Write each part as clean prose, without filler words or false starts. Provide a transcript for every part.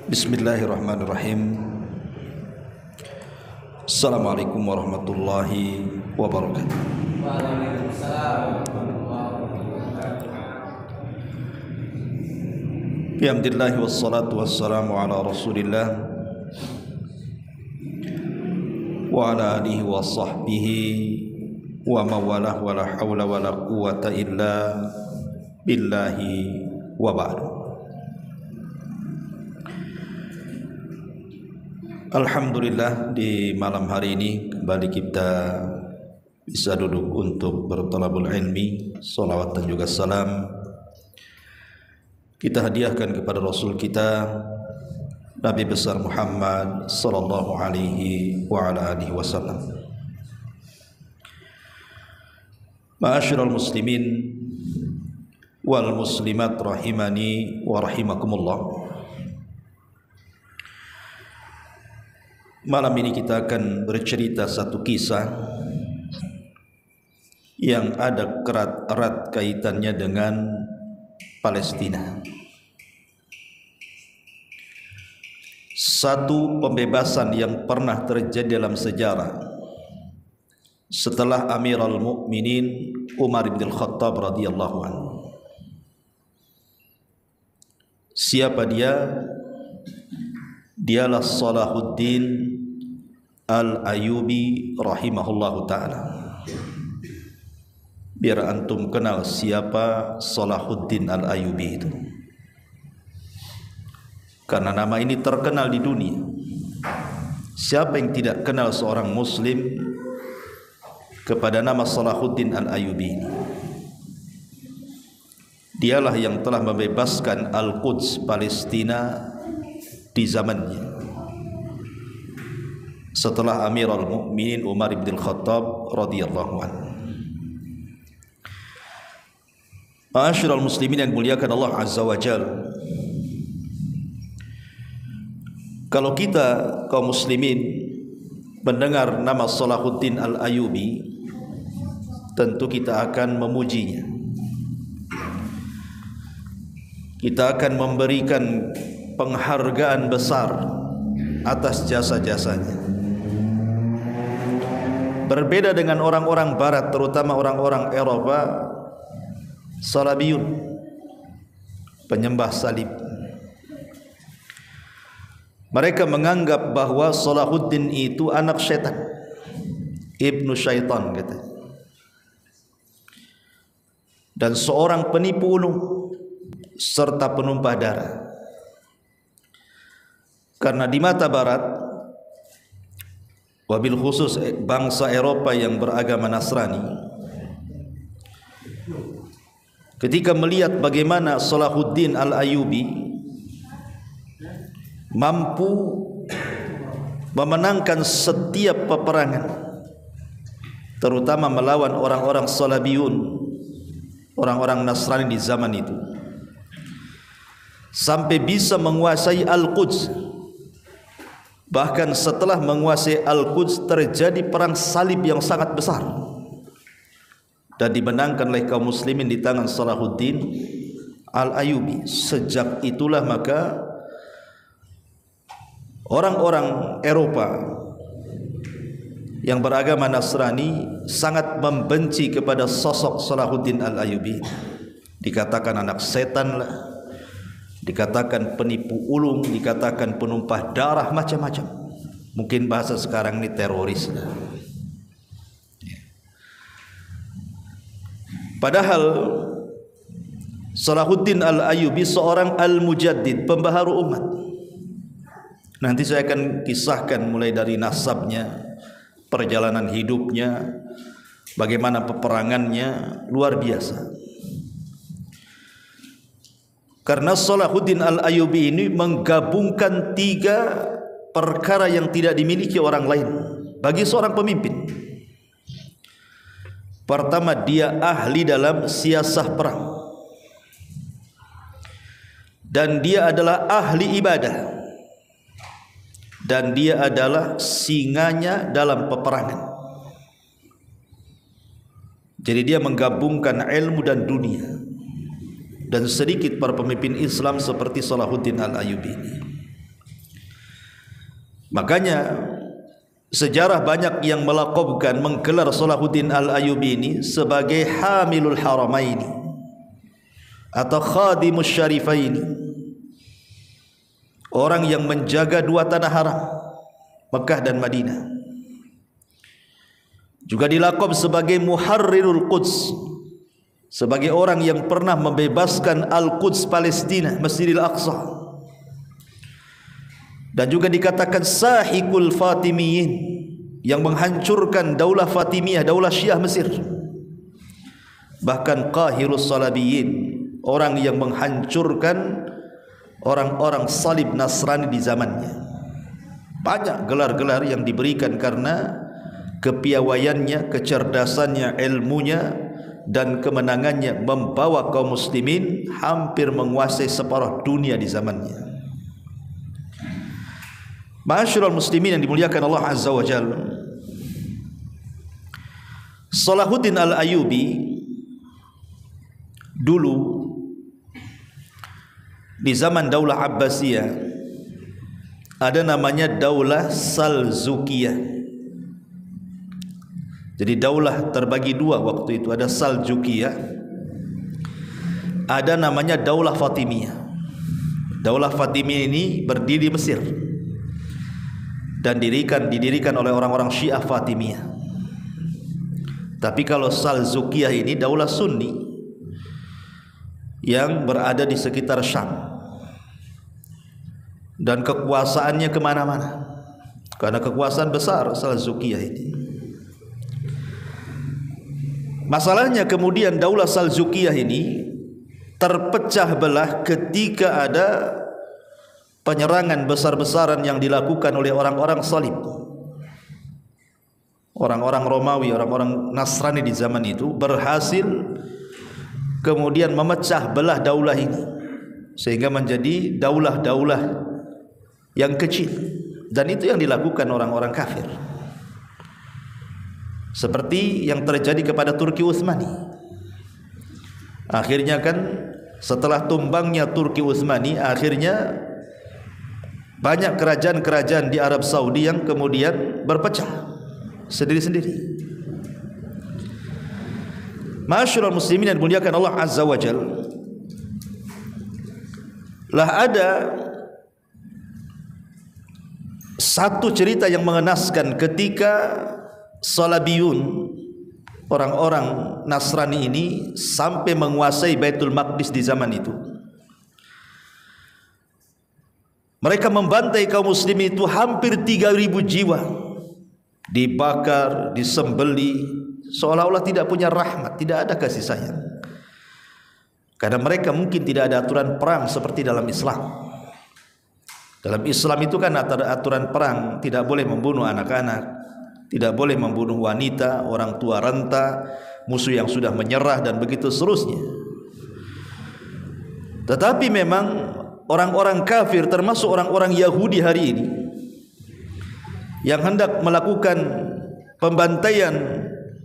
Bismillahirrahmanirrahim. Assalamualaikum warahmatullahi wabarakatuh. Waalaikumsalam warahmatullahi wabarakatuh. Bihamdillahi wassalatu wassalamu ala rasulillah wa ala alihi wa sahbihi wa mawalah wa la hawla wa la quwata illa billahi wa ba'du. Alhamdulillah, di malam hari ini kembali kita bisa duduk untuk bertolabul ilmi. Salawat dan juga salam kita hadiahkan kepada Rasul kita Nabi besar Muhammad sallallahu alaihi wa ala alihi wasallam. Ma'asyiral muslimin wal muslimat rahimani wa rahimakumullah. Malam ini kita akan bercerita satu kisah yang ada erat kaitannya dengan Palestina. Satu pembebasan yang pernah terjadi dalam sejarah setelah Amirul Mukminin Umar bin Khattab radhiyallahu anhu. Siapa dia? Dialah Salahuddin Al-Ayyubi rahimahullahu ta'ala. Biar antum kenal siapa Salahuddin Al-Ayyubi itu, karena nama ini terkenal di dunia. Siapa yang tidak kenal seorang muslim kepada nama Salahuddin Al-Ayyubi ini? Dialah yang telah membebaskan Al-Quds Palestina di zamannya setelah Amirul Mukminin Umar bin Khattab radhiyallahu anhu. Ma'asyiral muslimin yang muliakan Allah azza wa jalla, kalau kita kaum muslimin mendengar nama Salahuddin Al-Ayyubi, tentu kita akan memujinya. Kita akan memberikan penghargaan besar atas jasa-jasanya. Berbeda dengan orang-orang barat, terutama orang-orang Eropa, Salabiyun, penyembah salib. Mereka menganggap bahwa Salahuddin itu anak syaitan, ibnu syaitan gitu, dan seorang penipu ulung serta penumpah darah. Karena di mata barat, wabil khusus bangsa Eropa yang beragama Nasrani, ketika melihat bagaimana Salahuddin Al-Ayyubi mampu memenangkan setiap peperangan, terutama melawan orang-orang Salabiyun, orang-orang Nasrani di zaman itu, sampai bisa menguasai Al-Quds. Bahkan setelah menguasai Al-Quds terjadi perang salib yang sangat besar dan dimenangkan oleh kaum muslimin di tangan Salahuddin Al-Ayyubi. Sejak itulah maka orang-orang Eropa yang beragama Nasrani sangat membenci kepada sosok Salahuddin Al-Ayyubi. Dikatakan anak setan lah, dikatakan penipu ulung, dikatakan penumpah darah, macam-macam. Mungkin bahasa sekarang ini teroris. Padahal Salahuddin Al-Ayyubi seorang al-mujaddid, pembaharu umat. Nanti saya akan kisahkan mulai dari nasabnya, perjalanan hidupnya, bagaimana peperangannya, luar biasa. Karena Salahuddin Al-Ayyubi ini menggabungkan 3 perkara yang tidak dimiliki orang lain bagi seorang pemimpin. Pertama, dia ahli dalam siasah perang, dan dia adalah ahli ibadah, dan dia adalah singanya dalam peperangan. Jadi dia menggabungkan ilmu dan dunia. Dan sedikit para pemimpin Islam seperti Salahuddin Al-Ayyubi ini. Makanya sejarah banyak yang melaqabkan menggelar Salahuddin Al-Ayyubi ini sebagai Hamilul Haramaini atau Khadimus Syarifaini, orang yang menjaga dua tanah haram, Mekah dan Madinah. Juga dilaqab sebagai Muharrirul Quds, sebagai orang yang pernah membebaskan Al-Quds Palestina, Masjidil Aqsa. Dan juga dikatakan Sahikul Fatimiyin, yang menghancurkan Daulah Fatimiyah, Daulah Syiah Mesir. Bahkan Qahirus Salabiyin, orang yang menghancurkan orang-orang salib Nasrani di zamannya. Banyak gelar-gelar yang diberikan karena kepiawaiannya, kecerdasannya, ilmunya, dan kemenangannya membawa kaum muslimin hampir menguasai separuh dunia di zamannya. Ma'asyiral muslimin yang dimuliakan Allah Azza wa Jalla, Salahuddin Al-Ayyubi dulu di zaman Daulah Abbasiyah ada namanya Daulah Salzukiyah. Jadi daulah terbagi dua waktu itu, ada Saljukiyah, ada namanya Daulah Fatimiyah. Daulah Fatimiyah ini berdiri di Mesir dan didirikan oleh orang-orang Syiah Fatimiyah. Tapi kalau Saljukiyah ini daulah Sunni yang berada di sekitar Syam dan kekuasaannya kemana-mana, karena kekuasaan besar Saljukiyah ini. Masalahnya kemudian Daulah Saljukiyah ini terpecah belah ketika ada penyerangan besar-besaran yang dilakukan oleh orang-orang salib, orang-orang Romawi, orang-orang Nasrani di zaman itu berhasil kemudian memecah belah daulah ini sehingga menjadi daulah-daulah yang kecil, dan itu yang dilakukan orang-orang kafir, seperti yang terjadi kepada Turki Utsmani. Akhirnya kan setelah tumbangnya Turki Utsmani, akhirnya banyak kerajaan-kerajaan di Arab Saudi yang kemudian berpecah sendiri-sendiri. Ma'asyiral muslimin yang dimuliakan Allah Azza wa Jalla, lah ada satu cerita yang mengenaskan ketika Salabiyun, orang-orang Nasrani ini sampai menguasai Baitul Maqdis di zaman itu. Mereka membantai kaum muslimin itu, hampir 3.000 jiwa dibakar, disembeli, seolah-olah tidak punya rahmat, tidak ada kasih sayang. Karena mereka mungkin tidak ada aturan perang seperti dalam Islam. Dalam Islam itu kan ada aturan perang, tidak boleh membunuh anak-anak, tidak boleh membunuh wanita, orang tua renta, musuh yang sudah menyerah, dan begitu seterusnya. Tetapi memang orang-orang kafir, termasuk orang-orang Yahudi hari ini, yang hendak melakukan pembantaian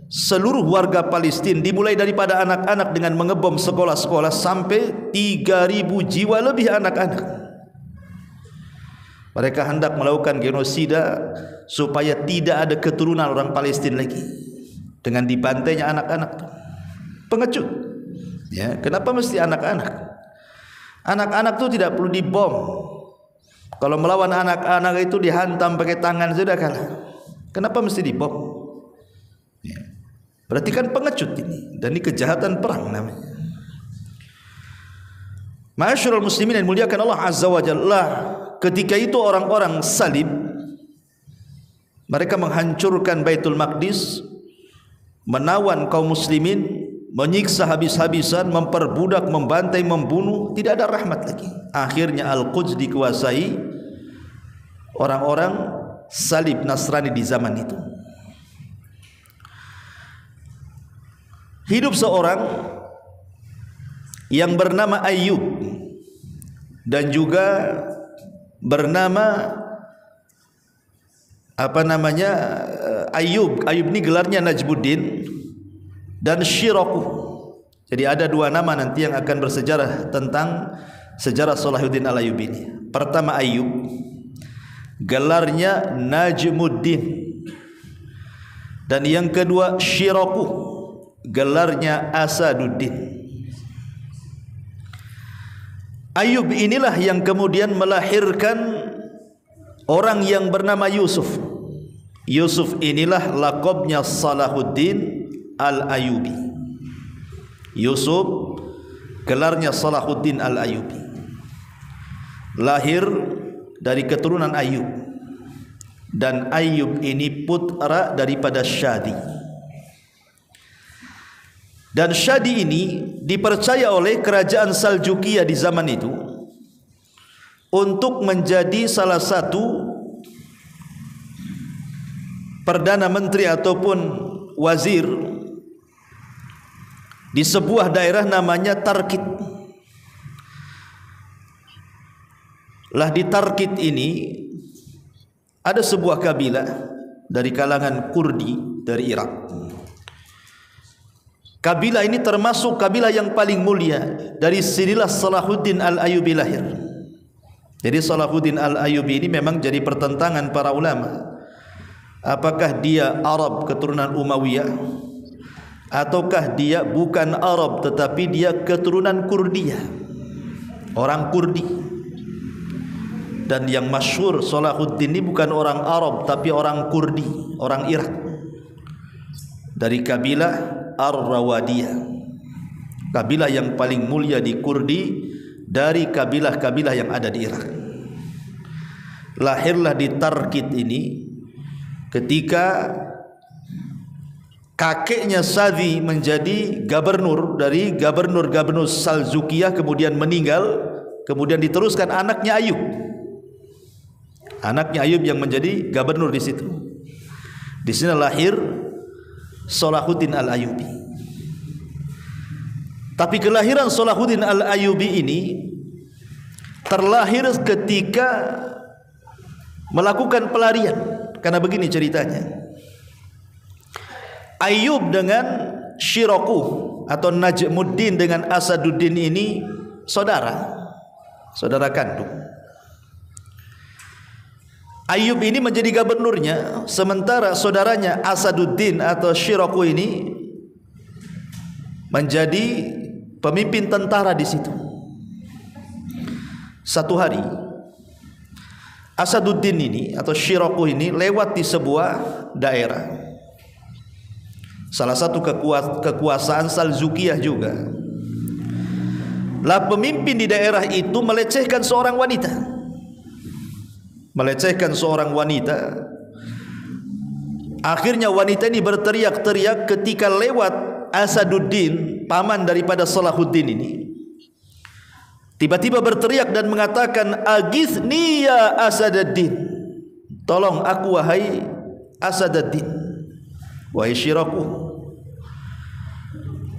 seluruh warga Palestina, dimulai daripada anak-anak dengan mengebom sekolah-sekolah, sampai 3.000 jiwa lebih anak-anak. Mereka hendak melakukan genosida supaya tidak ada keturunan orang Palestina lagi dengan dibantainya anak-anak. Pengecut. Ya, kenapa mesti anak-anak? Anak-anak itu tidak perlu dibom. Kalau melawan anak-anak itu dihantam pakai tangan sudah kalah. Kenapa mesti dibom? Ya. Berarti kan pengecut ini, dan ini kejahatan perang namanya. Ma'asyiral muslimin yang muliakan Allah Azza wa Jalla, ketika itu orang-orang salib mereka menghancurkan Baitul Maqdis, menawan kaum muslimin, menyiksa habis-habisan, memperbudak, membantai, membunuh, tidak ada rahmat lagi. Akhirnya Al-Quds dikuasai orang-orang salib Nasrani di zaman itu. Hidup seorang yang bernama Ayyub dan juga bernama Ayyub. Ayyub ini gelarnya Najmuddin dan Syirakuh. Jadi ada dua nama nanti yang akan bersejarah tentang sejarah Salahuddin Al-Ayyubi ini. Pertama Ayyub, gelarnya Najmuddin. Dan yang kedua Syiraku, gelarnya Asaduddin. Ayub inilah yang kemudian melahirkan orang yang bernama Yusuf. Yusuf inilah laqabnya Salahuddin Al-Ayyubi. Yusuf gelarnya Salahuddin Al-Ayyubi. Lahir dari keturunan Ayub. Dan Ayub ini putra daripada Syadi. Dan Syadi ini dipercaya oleh kerajaan Saljukiyah di zaman itu untuk menjadi salah satu perdana menteri ataupun wazir di sebuah daerah namanya Tarkit. Lah di Tarkit ini ada sebuah kabilah dari kalangan Kurdi dari Irak. Kabilah ini termasuk kabilah yang paling mulia. Dari sinilah Salahuddin Al-Ayyubi lahir. Jadi Salahuddin Al-Ayyubi ini memang jadi pertentangan para ulama. Apakah dia Arab keturunan Umayyah, ataukah dia bukan Arab tetapi dia keturunan Kurdiyah, orang Kurdi. Dan yang masyhur Salahuddin ini bukan orang Arab tapi orang Kurdi, orang Irak, dari kabilah Ar-Rawadiyah, kabilah yang paling mulia di Kurdi dari kabilah-kabilah yang ada di Irak. Lahirlah di Tarkit ini ketika kakeknya Sadi menjadi gubernur dari gubernur Saljukiyah, kemudian meninggal, kemudian diteruskan anaknya Ayub. Anaknya Ayub yang menjadi gubernur di situ. Di sini lahir Salahuddin Al-Ayyubi. Tapi kelahiran Salahuddin Al-Ayyubi ini terlahir ketika melakukan pelarian. Karena begini ceritanya. Ayub dengan Syiraku atau Najmuddin dengan Asaduddin ini saudara kandung. Ayub ini menjadi gubernurnya, sementara saudaranya Asaduddin atau Syiraku ini menjadi pemimpin tentara di situ. Satu hari Asaduddin ini atau Syiraku ini lewat di sebuah daerah, salah satu kekuasaan Saljukiyah juga. Lah pemimpin di daerah itu melecehkan seorang wanita. Akhirnya wanita ini berteriak-teriak ketika lewat Asaduddin, paman daripada Salahuddin ini. Tiba-tiba berteriak dan mengatakan, "Aghithni ya Asaduddin." Tolong aku wahai Asaduddin, wahai Syiraku.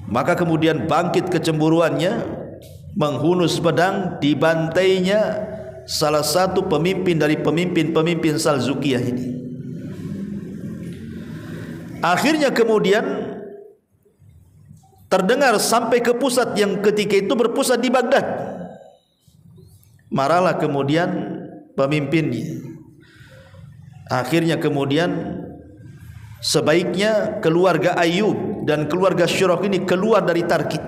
Maka kemudian bangkit kecemburuannya, menghunus pedang, dibantainya salah satu pemimpin dari pemimpin Saljukiyah ini. Akhirnya kemudian terdengar sampai ke pusat yang ketika itu berpusat di Baghdad. Marahlah kemudian pemimpinnya. Akhirnya kemudian sebaiknya keluarga Ayub dan keluarga Syiraku ini keluar dari Tarkit.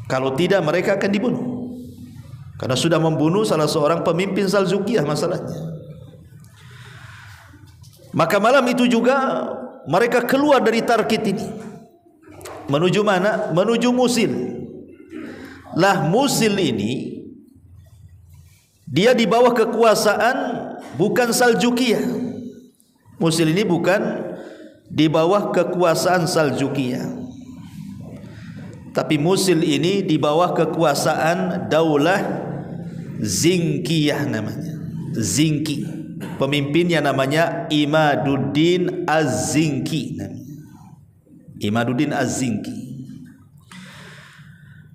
Kalau tidak mereka akan dibunuh, karena sudah membunuh salah seorang pemimpin Saljukiyah masalahnya. Maka malam itu juga mereka keluar dari Tarkit ini. Menuju mana? Menuju Musil. Lah Musil ini dia di bawah kekuasaan bukan Saljukiyah. Musil ini bukan di bawah kekuasaan Saljukiyah, tapi Musil ini di bawah kekuasaan Daulah Zinkiyah namanya. Zinki. Pemimpinnya namanya Imaduddin Az-Zinki. Imaduddin Az-Zinki.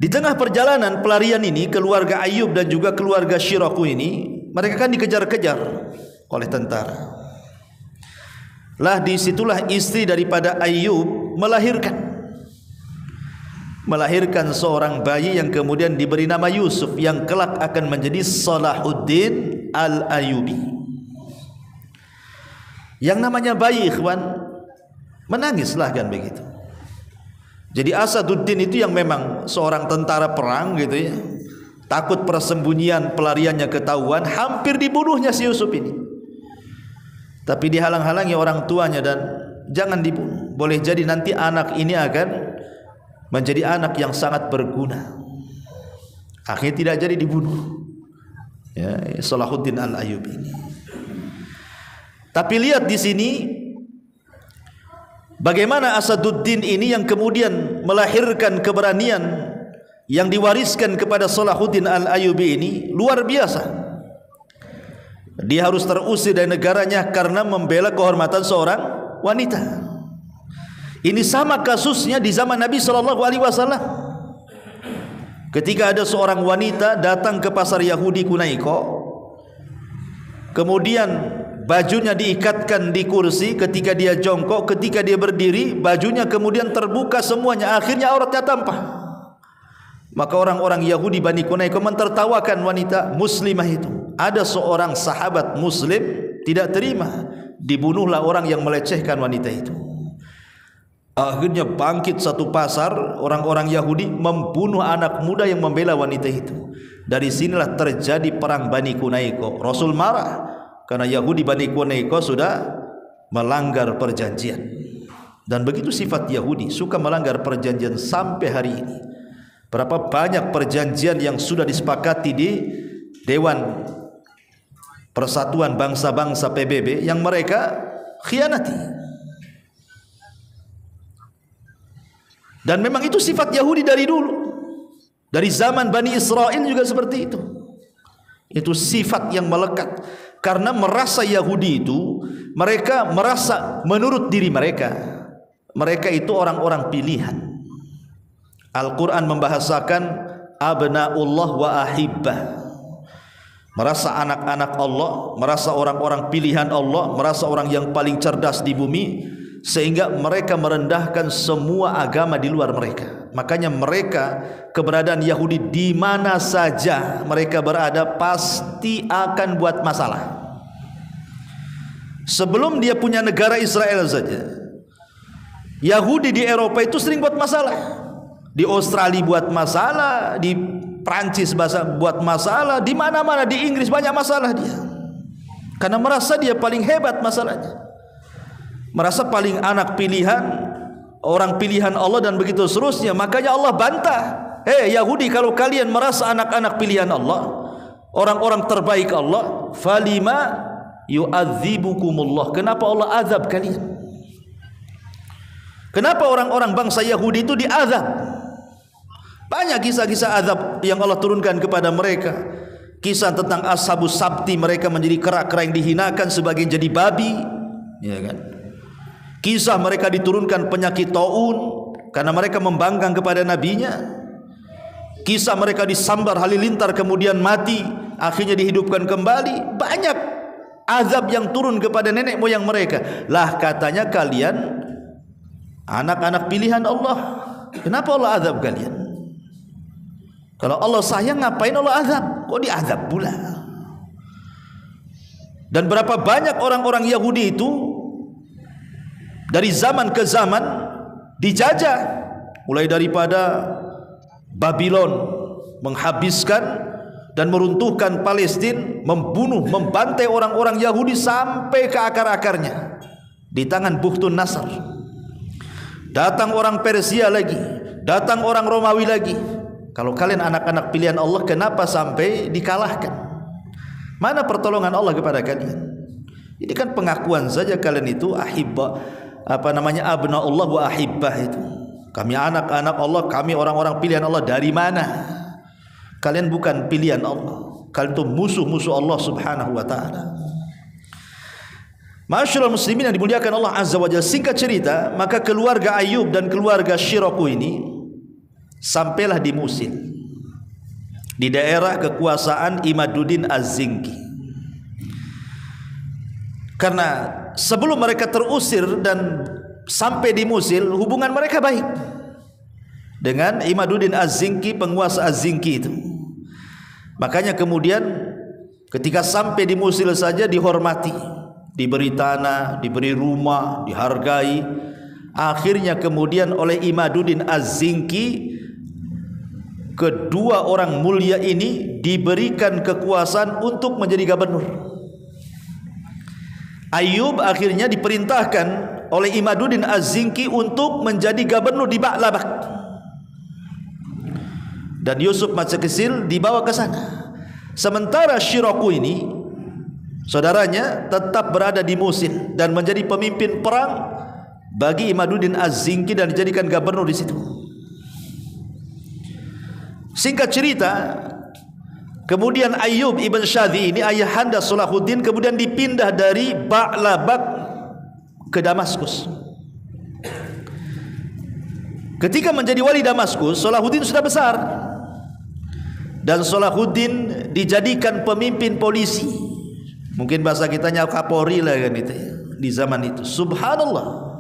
Di tengah perjalanan pelarian ini, keluarga Ayub dan juga keluarga Syiraku ini, mereka kan dikejar-kejar oleh tentara. Lah disitulah istri daripada Ayub melahirkan. melahirkan seorang bayi yang kemudian diberi nama Yusuf, yang kelak akan menjadi Salahuddin Al-Ayyubi. Yang namanya bayi, ikhwan, menangislah kan begitu. Jadi Asaduddin itu yang memang seorang tentara perang gitu ya, takut persembunyian pelariannya ketahuan, hampir dibunuhnya si Yusuf ini, tapi dihalang-halangi orang tuanya dan jangan dibunuh, boleh jadi nanti anak ini akan menjadi anak yang sangat berguna. Akhirnya tidak jadi dibunuh ya, Salahuddin Al-Ayyubi ini. Tapi lihat di sini bagaimana Asaduddin ini yang kemudian melahirkan keberanian yang diwariskan kepada Salahuddin Al-Ayyubi ini luar biasa. Dia harus terusir dari negaranya karena membela kehormatan seorang wanita. Ini sama kasusnya di zaman Nabi SAW. Ketika ada seorang wanita datang ke pasar Yahudi Kunaiko, kemudian bajunya diikatkan di kursi, ketika dia jongkok, ketika dia berdiri, bajunya kemudian terbuka semuanya, akhirnya auratnya tampak. Maka orang-orang Yahudi Bani Kunaiko mentertawakan wanita muslimah itu. Ada seorang sahabat muslim tidak terima, dibunuhlah orang yang melecehkan wanita itu. Akhirnya bangkit satu pasar orang-orang Yahudi membunuh anak muda yang membela wanita itu. Dari sinilah terjadi perang Bani Kunaiko. Rasul marah karena Yahudi Bani Kunaiko sudah melanggar perjanjian. Dan begitu sifat Yahudi, suka melanggar perjanjian sampai hari ini. Berapa banyak perjanjian yang sudah disepakati di Dewan Persatuan Bangsa-Bangsa PBB yang mereka khianati. Dan memang itu sifat Yahudi dari dulu. Dari zaman Bani Israel juga seperti itu. Itu sifat yang melekat. Karena merasa Yahudi itu, mereka merasa menurut diri mereka, mereka itu orang-orang pilihan. Al-Quran membahasakan abna'ullah wa ahibbah, merasa anak-anak Allah, merasa orang-orang pilihan Allah, merasa orang yang paling cerdas di bumi, sehingga mereka merendahkan semua agama di luar mereka. Makanya mereka, keberadaan Yahudi di mana saja mereka berada pasti akan buat masalah. Sebelum dia punya negara Israel saja, Yahudi di Eropa itu sering buat masalah. Di Australia buat masalah, di Prancis buat masalah, di mana-mana, di Inggris banyak masalah dia. Karena merasa dia paling hebat masalahnya, merasa paling anak pilihan, orang pilihan Allah dan begitu seterusnya. Makanya Allah bantah, hei Yahudi, kalau kalian merasa anak-anak pilihan Allah, orang-orang terbaik Allah, falima yu'adzibukumullah, kenapa Allah azab kalian? Kenapa orang-orang bangsa Yahudi itu diazab? Banyak kisah-kisah azab yang Allah turunkan kepada mereka. Kisah tentang Ashabus Sabti, mereka menjadi kera-kera yang dihinakan sebagian jadi babi, ya kan? Kisah mereka diturunkan penyakit taun karena mereka membangkang kepada nabinya. Kisah mereka disambar halilintar kemudian mati, akhirnya dihidupkan kembali. Banyak azab yang turun kepada nenek moyang mereka. Lah katanya kalian anak-anak pilihan Allah, kenapa Allah azab kalian? Kalau Allah sayang ngapain Allah azab? Kok diazab pula? Dan berapa banyak orang-orang Yahudi itu dari zaman ke zaman dijajah, mulai daripada Babylon menghabiskan dan meruntuhkan Palestina, membunuh, membantai orang-orang Yahudi sampai ke akar-akarnya di tangan Bukhtun Nasr. Datang orang Persia lagi, datang orang Romawi lagi. Kalau kalian anak-anak pilihan Allah, kenapa sampai dikalahkan? Mana pertolongan Allah kepada kalian? Ini kan pengakuan saja kalian itu ahibba, abna'ullah wa ahibbah itu. Kami anak-anak Allah, kami orang-orang pilihan Allah. Dari mana? Kalian bukan pilihan Allah. Kalian itu musuh-musuh Allah Subhanahu wa ta'ala. Ma'asyiral muslimin yang dimuliakan Allah Azza wa Jalla, singkat cerita, maka keluarga Ayub dan keluarga Syiraku ini sampailah di Musil, di daerah kekuasaan Imaduddin Az-Zinki. Karena sebelum mereka terusir dan sampai di Musil, hubungan mereka baik. dengan Imaduddin Az-Zinki, penguasa Az-Zinki itu. Makanya kemudian ketika sampai di Musil saja dihormati, diberi tanah, diberi rumah, dihargai. Akhirnya kemudian oleh Imaduddin Az-Zinki, kedua orang mulia ini diberikan kekuasaan untuk menjadi gubernur. Ayyub akhirnya diperintahkan oleh Imaduddin Az-Zinki untuk menjadi gubernur di Ba'labak. Dan Yusuf masa kecil dibawa ke sana. Sementara Syiraku ini, saudaranya, tetap berada di Musil dan menjadi pemimpin perang bagi Imaduddin Az-Zinki dan dijadikan gubernur di situ. Singkat cerita, kemudian Ayyub ibn Syadhi ini, ayahanda Salahuddin, kemudian dipindah dari Ba'labak ke Damaskus. Ketika menjadi wali Damaskus, Salahuddin sudah besar. Dan Salahuddin dijadikan pemimpin polisi. Mungkin bahasa kitanya Kapolri lah kan itu ya, di zaman itu. Subhanallah.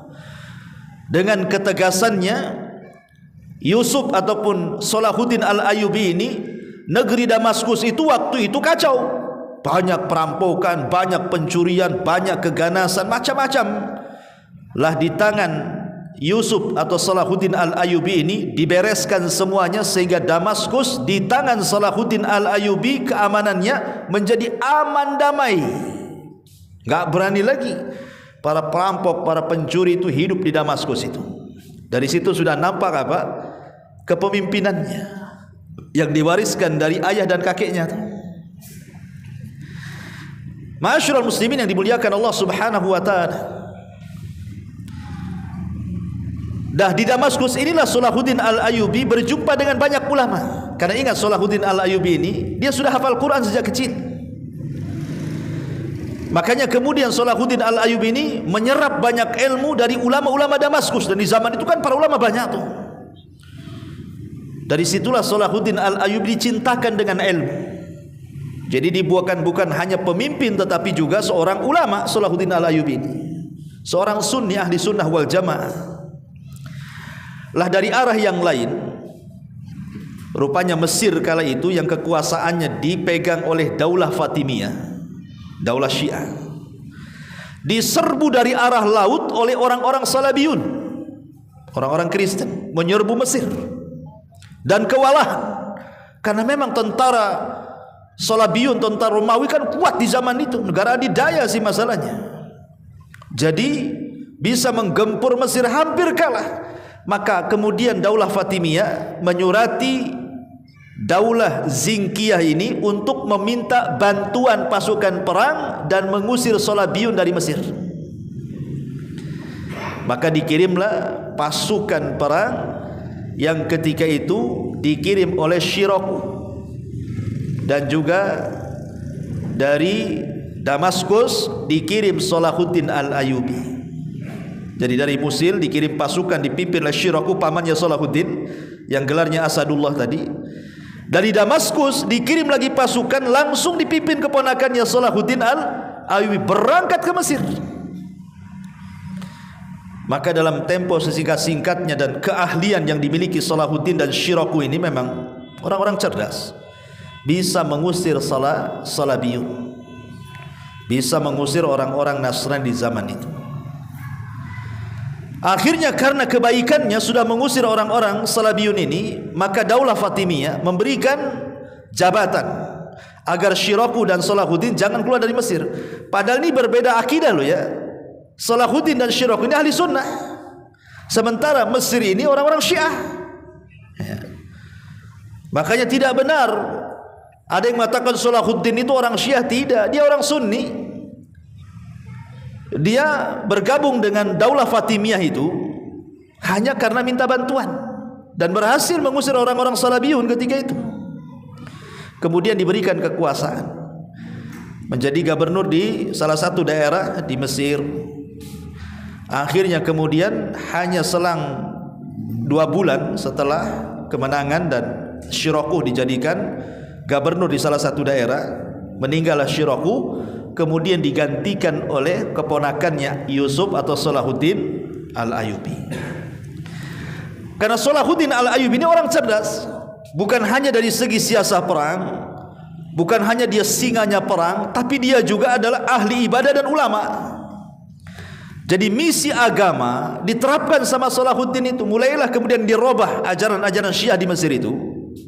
Dengan ketegasannya, Yusuf ataupun Salahuddin Al-Ayyubi ini, negeri Damaskus itu waktu itu kacau. Banyak perampokan, banyak pencurian, banyak keganasan, macam-macam. Lah di tangan Yusuf atau Salahuddin Al-Ayyubi ini dibereskan semuanya, sehingga Damaskus di tangan Salahuddin Al-Ayyubi keamanannya menjadi aman damai. Enggak berani lagi para perampok, para pencuri itu hidup di Damaskus itu. Dari situ sudah nampak apa? Kepemimpinannya yang diwariskan dari ayah dan kakeknya. Ma'asyiral muslimin yang dimuliakan Allah Subhanahu wa taala. Dah di Damaskus inilah Salahuddin Al-Ayyubi berjumpa dengan banyak ulama. Karena ingat, Salahuddin Al-Ayyubi ini dia sudah hafal Quran sejak kecil. Makanya kemudian Salahuddin Al-Ayyubi ini menyerap banyak ilmu dari ulama-ulama Damaskus. Dan di zaman itu kan para ulama banyak tuh. Dari situlah Salahuddin Al-Ayyubi dicintakan dengan ilmu. Jadi dibuahkan bukan hanya pemimpin, tetapi juga seorang ulama. Salahuddin Al-Ayyubi ini seorang sunni, ahli sunnah wal jamaah. Lah dari arah yang lain, rupanya Mesir kala itu yang kekuasaannya dipegang oleh Daulah Fatimiyah, Daulah Syiah, diserbu dari arah laut oleh orang-orang Salabiyun, orang-orang Kristen, menyerbu Mesir dan kewalahan. Karena memang tentara Salabiyun, tentara Romawi kan kuat di zaman itu, negara adidaya sih masalahnya. Jadi bisa menggempur Mesir, hampir kalah. Maka kemudian Daulah Fatimiyah menyurati Daulah Zinkiyah ini untuk meminta bantuan pasukan perang dan mengusir Salabiyun dari Mesir. Maka dikirimlah pasukan perang yang ketika itu dikirim oleh Syiraku, dan juga dari Damaskus dikirim Salahuddin Al-Ayyubi. Jadi dari Musil dikirim pasukan dipimpin oleh Syiraku, pamannya Salahuddin yang gelarnya Asadullah tadi. Dari Damaskus dikirim lagi pasukan langsung dipimpin keponakannya Salahuddin Al-Ayyubi berangkat ke Mesir. Maka dalam tempo sesingkat-singkatnya dan keahlian yang dimiliki Salahuddin dan Syiraku ini, memang orang-orang cerdas, bisa mengusir Salabiyun, bisa mengusir orang-orang Nasrani di zaman itu. Akhirnya karena kebaikannya sudah mengusir orang-orang Salabiyun ini, maka Daulah Fatimiyah memberikan jabatan agar Syiraku dan Salahuddin jangan keluar dari Mesir. Padahal ini berbeda akidah loh ya. Salahuddin dan Syiraku ini ahli sunnah, sementara Mesir ini orang-orang Syiah ya. Makanya tidak benar ada yang mengatakan Salahuddin itu orang Syiah. Tidak, dia orang Sunni. Dia bergabung dengan Daulah Fatimiyah itu hanya karena minta bantuan dan berhasil mengusir orang-orang Salabiyun ketika itu. Kemudian diberikan kekuasaan menjadi gubernur di salah satu daerah di Mesir. Akhirnya kemudian hanya selang 2 bulan setelah kemenangan dan Syiraku dijadikan gubernur di salah satu daerah, meninggallah Syiraku, kemudian digantikan oleh keponakannya Yusuf atau Salahuddin Al-Ayyubi. Karena Salahuddin Al-Ayyubi ini orang cerdas, bukan hanya dari segi siasah perang, bukan hanya dia singanya perang, tapi dia juga adalah ahli ibadah dan ulama. Jadi misi agama diterapkan sama Salahuddin itu. Mulailah kemudian dirubah ajaran-ajaran Syiah di Mesir itu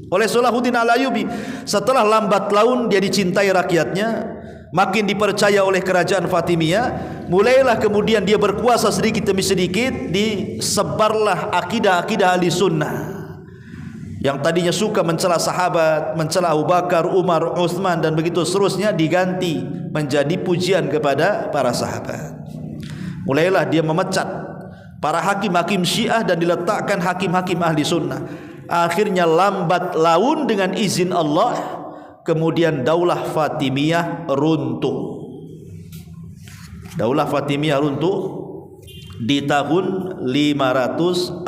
oleh Salahuddin Al-Ayyubi. Setelah lambat laun dia dicintai rakyatnya, makin dipercaya oleh kerajaan Fatimiyah, mulailah kemudian dia berkuasa sedikit demi sedikit, disebarlah akidah-akidah ahli sunnah. Yang tadinya suka mencela sahabat, mencela Abu Bakar, Umar, Utsman dan begitu seterusnya, diganti menjadi pujian kepada para sahabat. Mulailah dia memecat para hakim-hakim Syiah dan diletakkan hakim-hakim ahli sunnah. Akhirnya lambat laun dengan izin Allah, kemudian Daulah Fatimiyah runtuh. Daulah Fatimiyah runtuh di tahun 567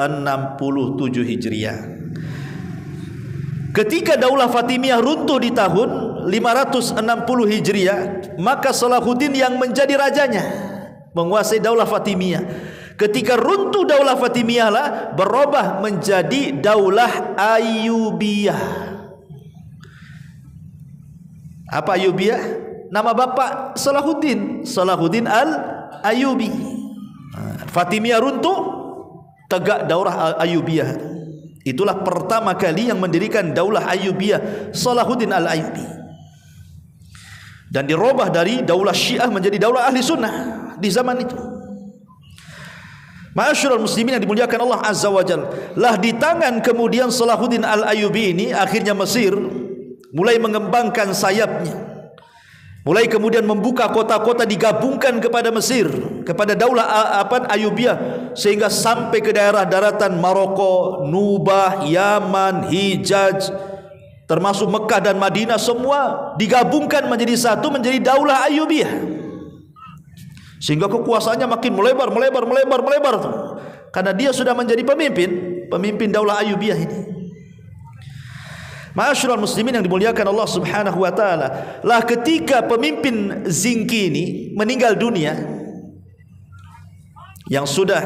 Hijriah. Ketika Daulah Fatimiyah runtuh di tahun 560 Hijriah, maka Salahuddin yang menjadi rajanya, menguasai Daulah Fatimiyah. Ketika runtuh Daulah Fatimiyah lah berubah menjadi Daulah Ayyubiyah. Apa Ayyubiyah? Nama bapak Salahuddin, Salahuddin Al-Ayyubi. Fatimiyah runtuh, tegak Daulah Ayyubiyah. Itulah pertama kali yang mendirikan Daulah Ayyubiyah, Salahuddin Al-Ayyubi. Dan dirubah dari Daulah Syiah menjadi Daulah Ahli Sunnah di zaman itu. Ma'asyiral muslimin yang dimuliakan Allah Azza wa Jalla, lah di tangan kemudian Salahuddin Al-Ayyubi ini akhirnya Mesir mulai mengembangkan sayapnya, mulai kemudian membuka kota-kota digabungkan kepada Mesir, kepada Daulah Ayyubiyah, sehingga sampai ke daerah daratan Maroko, Nubah, Yaman, Hijaz, termasuk Mekah dan Madinah, semua digabungkan menjadi satu, menjadi Daulah Ayyubiyah. Sehingga kekuasaannya makin melebar tuh. Karena dia sudah menjadi pemimpin Daulah Ayyubiyah ini. Ma'asyiral muslimin yang dimuliakan Allah Subhanahu wa taala, lah ketika pemimpin Zinki ini meninggal dunia, yang sudah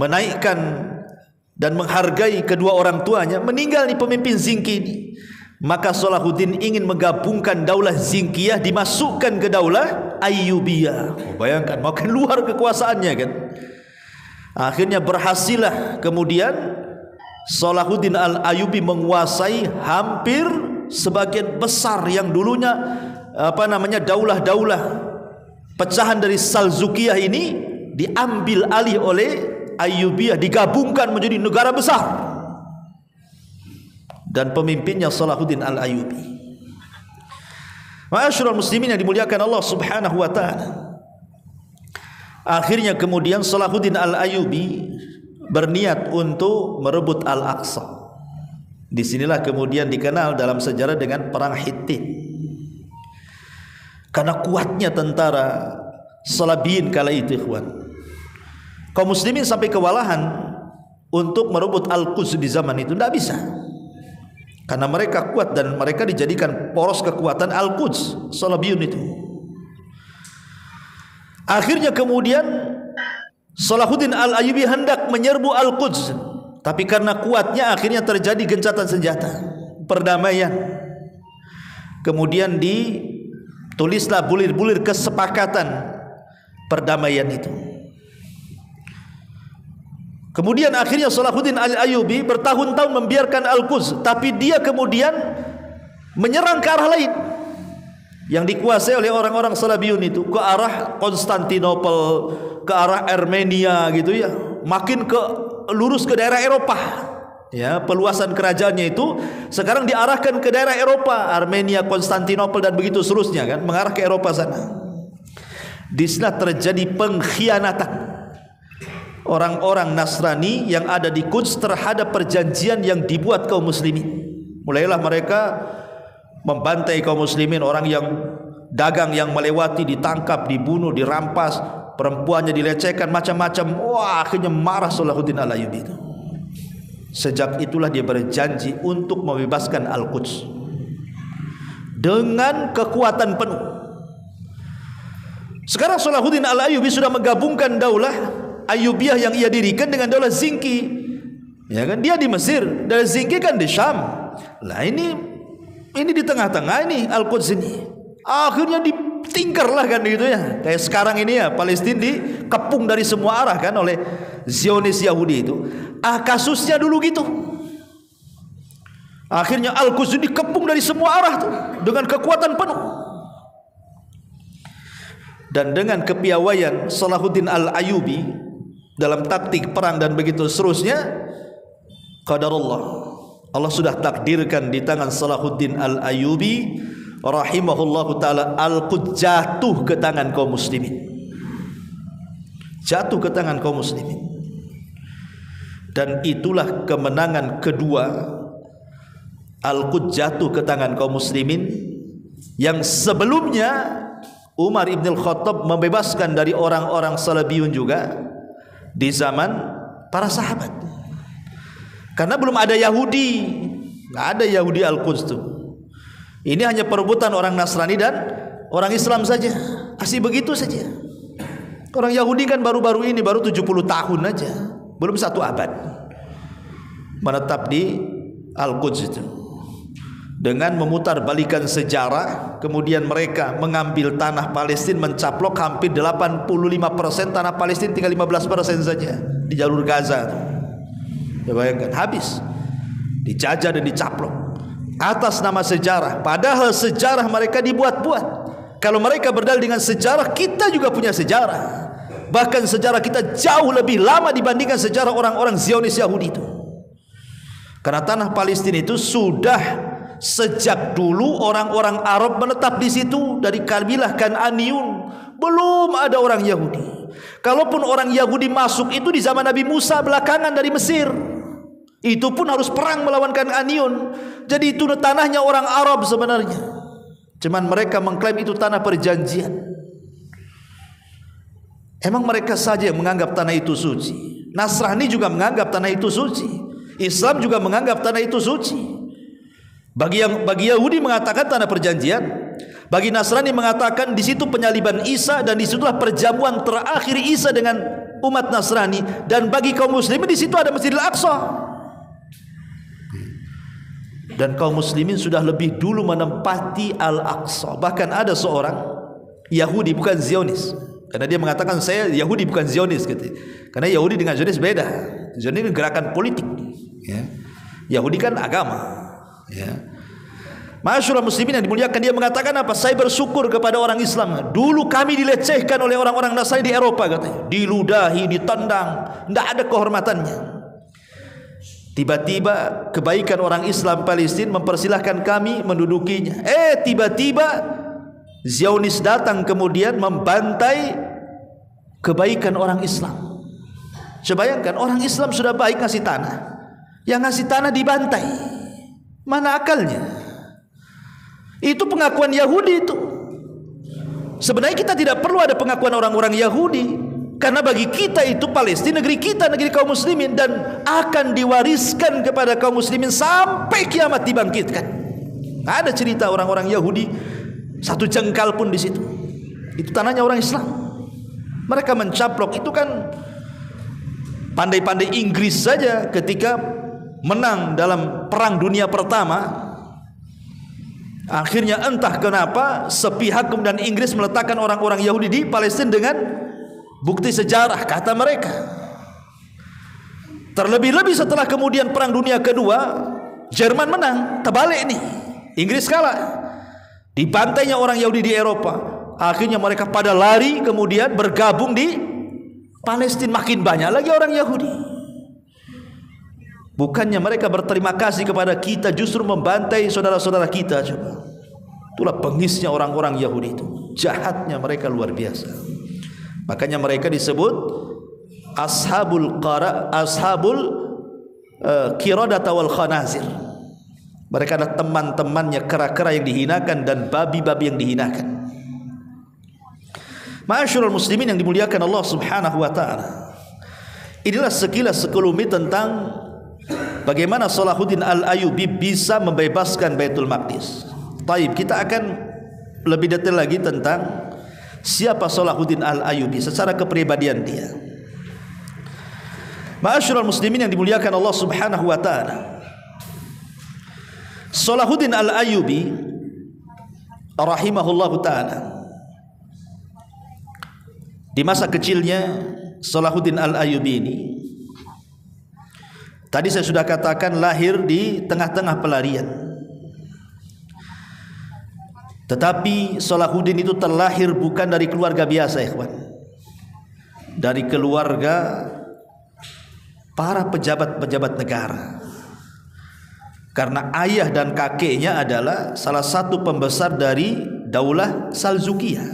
menaikkan dan menghargai kedua orang tuanya, meninggal nih pemimpin Zinki ini, maka Salahuddin ingin menggabungkan Daulah Zinkiyah dimasukkan ke Daulah Ayyubiyah. Bayangkan makin luar kekuasaannya kan. Akhirnya berhasillah kemudian Salahuddin Al-Ayyubi menguasai hampir sebagian besar yang dulunya daulah-daulah pecahan dari Salzukiyah ini diambil alih oleh Ayyubiyah, digabungkan menjadi negara besar. Dan pemimpinnya Salahuddin Al-Ayyubi. Ma'asyiral muslimin yang dimuliakan Allah Subhanahu wa taala. Akhirnya kemudian Salahuddin Al-Ayyubi berniat untuk merebut Al-Aqsa. Disinilah kemudian dikenal dalam sejarah dengan perang Hittin. Karena kuatnya tentara Salabiyin kala itu, ikhwan, kaum muslimin sampai kewalahan untuk merebut Al-Quds di zaman itu. Tidak bisa, karena mereka kuat dan mereka dijadikan poros kekuatan Al-Quds, Salabiyun itu. Akhirnya kemudian Salahuddin Al-Ayyubi hendak menyerbu Al-Quds, tapi karena kuatnya akhirnya terjadi gencatan senjata, perdamaian. Kemudian ditulislah bulir-bulir kesepakatan perdamaian itu. Kemudian akhirnya Salahuddin Al-Ayyubi bertahun-tahun membiarkan Al-Quds, tapi dia kemudian menyerang ke arah lain yang dikuasai oleh orang-orang Salabiyun itu, ke arah Konstantinopel, ke arah Armenia gitu ya, makin lurus ke daerah Eropa. Ya, peluasan kerajaannya itu sekarang diarahkan ke daerah Eropa, Armenia, Konstantinopel dan begitu seterusnya kan, mengarah ke Eropa sana. Di sana terjadi pengkhianatan orang-orang Nasrani yang ada di Quds terhadap perjanjian yang dibuat kaum muslimin. Mulailah mereka membantai kaum muslimin, orang yang dagang yang melewati ditangkap, dibunuh, dirampas, perempuannya dilecehkan, macam-macam. Wah, akhirnya marah Salahuddin Al-Ayyubi itu. Sejak itulah dia berjanji untuk membebaskan Al-Quds dengan kekuatan penuh. Sekarang Salahuddin Al-Ayyubi sudah menggabungkan Daulah Ayyubiyah yang ia dirikan dengan Daulah Zinki. Ya kan, dia di Mesir, dan Zinki kan di Syam. Lah ini di tengah-tengah ini Al-Quds ini. Akhirnya ditingkarlah kan gitu ya. Kayak sekarang ini ya, Palestina dikepung dari semua arah kan oleh Zionis Yahudi itu. Kasusnya dulu gitu. Akhirnya Al-Quds dikepung dari semua arah tuh dengan kekuatan penuh. Dan dengan kepiawaian Salahuddin Al-Ayyubi dalam taktik perang dan begitu seterusnya, qadarullah, Allah sudah takdirkan di tangan Salahuddin Al-Ayyubi rahimahullahu ta'ala, Al-Quds jatuh ke tangan kaum muslimin. Jatuh ke tangan kaum muslimin. Dan itulah kemenangan kedua, Al-Quds jatuh ke tangan kaum muslimin, yang sebelumnya Umar ibn al-Khattab membebaskan dari orang-orang Salabiyun juga di zaman para sahabat. Karena belum ada Yahudi, nggak ada Yahudi Al-Quds tuh. Ini hanya perebutan orang Nasrani dan orang Islam saja. Masih begitu saja. Orang Yahudi kan baru-baru ini, baru 70 tahun aja, belum 1 abad menetap di Al-Quds itu. Dengan memutar-balikan sejarah, kemudian mereka mengambil tanah Palestina, mencaplok hampir 85% tanah Palestina, tinggal 15% saja di jalur Gaza. Ya bayangkan, habis dijajah dan dicaplok atas nama sejarah. Padahal sejarah mereka dibuat-buat. Kalau mereka berdalil dengan sejarah, kita juga punya sejarah. Bahkan sejarah kita jauh lebih lama dibandingkan sejarah orang-orang Zionis Yahudi itu. Karena tanah Palestina itu sudah sejak dulu orang-orang Arab menetap di situ dari kabilah Kan'aniyun. Belum ada orang Yahudi. Kalaupun orang Yahudi masuk itu di zaman Nabi Musa belakangan dari Mesir. Itu pun harus perang melawan Kan'aniyun. Jadi itu tanahnya orang Arab sebenarnya. Cuman mereka mengklaim itu tanah perjanjian. Emang mereka saja yang menganggap tanah itu suci. Nasrani juga menganggap tanah itu suci. Islam juga menganggap tanah itu suci. Bagi Yahudi mengatakan tanah perjanjian, bagi Nasrani mengatakan di situ penyaliban Isa dan disitulah perjamuan terakhir Isa dengan umat Nasrani, dan bagi kaum muslimin di situ ada Masjidil Aqsa. Dan kaum muslimin sudah lebih dulu menempati Al-Aqsa. Bahkan ada seorang Yahudi, bukan Zionis, karena dia mengatakan saya Yahudi bukan Zionis gitu. Karena Yahudi dengan Zionis beda. Zionis itu gerakan politik ya. Yahudi kan agama ya. Masyaallah muslimin yang dimuliakan, dia mengatakan apa? Saya bersyukur kepada orang Islam. Dulu kami dilecehkan oleh orang-orang Nasrani di Eropa katanya. Diludahi, ditendang, tidak ada kehormatannya. Tiba-tiba kebaikan orang Islam Palestina mempersilahkan kami mendudukinya. Tiba-tiba Zionis datang kemudian membantai kebaikan orang Islam. Coba bayangkan, orang Islam sudah baik ngasih tanah, yang ngasih tanah dibantai. Mana akalnya? Itu pengakuan Yahudi itu. Sebenarnya kita tidak perlu ada pengakuan orang-orang Yahudi, karena bagi kita itu Palestina negeri kita, negeri kaum muslimin, dan akan diwariskan kepada kaum muslimin sampai kiamat dibangkitkan. Ada cerita orang-orang Yahudi satu jengkal pun di situ. Itu tanahnya orang Islam. Mereka mencaplok itu kan pandai-pandai Inggris saja ketika menang dalam perang dunia pertama. Akhirnya entah kenapa sepihak kemudian Inggris meletakkan orang-orang Yahudi di Palestina dengan bukti sejarah kata mereka. Terlebih-lebih setelah kemudian perang dunia kedua, Jerman menang, terbalik nih, Inggris kalah. Dibantainya orang Yahudi di Eropa. Akhirnya mereka pada lari kemudian bergabung di Palestina. Makin banyak lagi orang Yahudi. Bukannya mereka berterima kasih kepada kita, justru membantai saudara-saudara kita. Coba, itulah bengisnya orang-orang Yahudi itu. Jahatnya mereka luar biasa. Makanya mereka disebut ashabul qiradata wal khanazir. Mereka adalah teman-temannya kera-kera yang dihinakan dan babi-babi yang dihinakan. Ma'asyiral muslimin yang dimuliakan Allah Subhanahu wa taala. Inilah sekilas sekelumit tentang bagaimana Salahuddin Al-Ayyubi bisa membebaskan Baitul Maqdis. Taib, kita akan lebih detail lagi tentang siapa Salahuddin Al-Ayyubi secara kepribadian dia. Ma'asyiral muslimin yang dimuliakan Allah Subhanahu wa taala, Salahuddin Al-Ayyubi rahimahullahu taala, di masa kecilnya Salahuddin Al-Ayyubi ini, tadi saya sudah katakan lahir di tengah-tengah pelarian. Tetapi Salahuddin itu terlahir bukan dari keluarga biasa, ikhwan. Dari keluarga para pejabat-pejabat negara. Karena ayah dan kakeknya adalah salah satu pembesar dari Daulah Salzukiyah.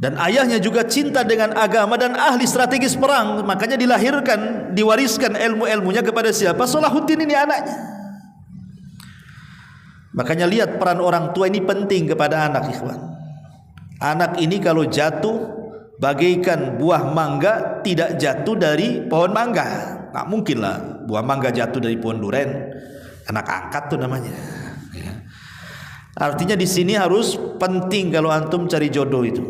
Dan ayahnya juga cinta dengan agama dan ahli strategis perang, makanya dilahirkan, diwariskan ilmu-ilmunya kepada siapa? Salahuddin ini anaknya. Makanya lihat peran orang tua ini penting kepada anak, ikhwan. Anak ini kalau jatuh bagaikan buah mangga tidak jatuh dari pohon mangga. Nggak mungkin lah buah mangga jatuh dari pohon duren. Anak angkat tuh namanya. Artinya di sini harus penting kalau antum cari jodoh itu.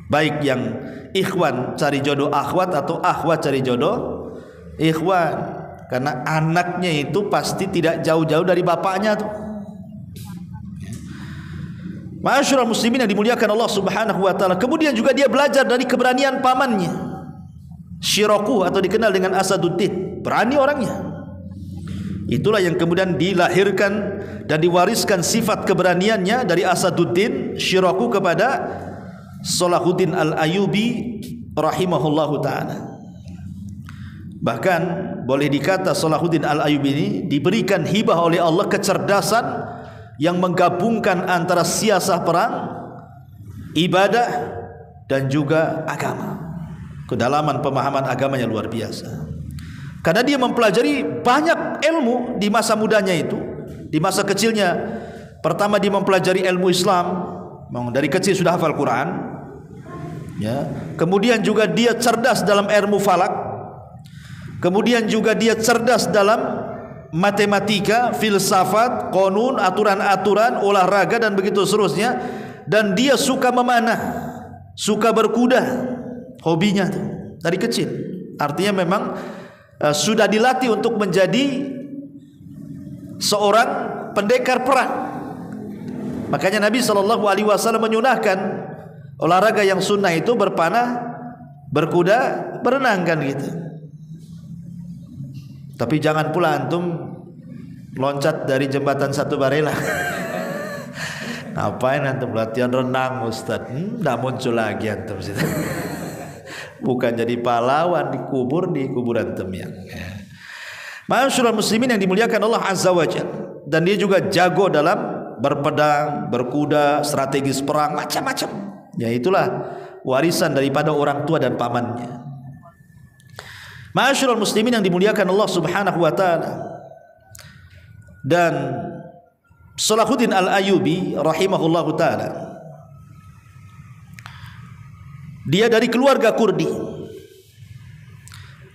Baik yang ikhwan cari jodoh akhwat atau akhwat cari jodoh ikhwan. Karena anaknya itu pasti tidak jauh-jauh dari bapaknya tuh. Ma'asyiral muslimin yang dimuliakan Allah Subhanahu wa taala. Kemudian juga dia belajar dari keberanian pamannya, Syirakuh atau dikenal dengan Asaduddin. Berani orangnya. Itulah yang kemudian dilahirkan dan diwariskan sifat keberaniannya dari Asaduddin Syirakuh kepada Salahuddin Al-Ayyubi rahimahullahu taala. Bahkan boleh dikata Salahuddin Al-Ayyubi ini diberikan hibah oleh Allah kecerdasan yang menggabungkan antara siasah perang, ibadah dan juga agama. Kedalaman pemahaman agamanya luar biasa. Karena dia mempelajari banyak ilmu di masa mudanya itu. Di masa kecilnya, pertama dia mempelajari ilmu Islam, dari kecil sudah hafal Quran. Ya. Kemudian juga dia cerdas dalam ilmu falak. Kemudian juga dia cerdas dalam matematika, filsafat, konun, aturan-aturan, olahraga dan begitu seterusnya. Dan dia suka memanah, suka berkuda, hobinya tuh dari kecil. Artinya memang sudah dilatih untuk menjadi seorang pendekar perang. Makanya Nabi SAW menyunahkan olahraga yang sunnah itu berpanah, berkuda, berenang kan gitu. Tapi jangan pula antum loncat dari jembatan Satu Barelang. Ngapain antum latihan renang Ustaz? Nggak muncul lagi antum situ. Bukan jadi pahlawan dikubur di kuburan antum ya. Ma'asyiral muslimin yang dimuliakan Allah Azza wa Jalla. Dan dia juga jago dalam berpedang, berkuda, strategis perang, macam-macam. Ya itulah warisan daripada orang tua dan pamannya. Ma'asyiral muslimin yang dimuliakan Allah Subhanahu wa taala. Dan Salahuddin Al-Ayyubi rahimahullahu taala, dia dari keluarga Kurdi.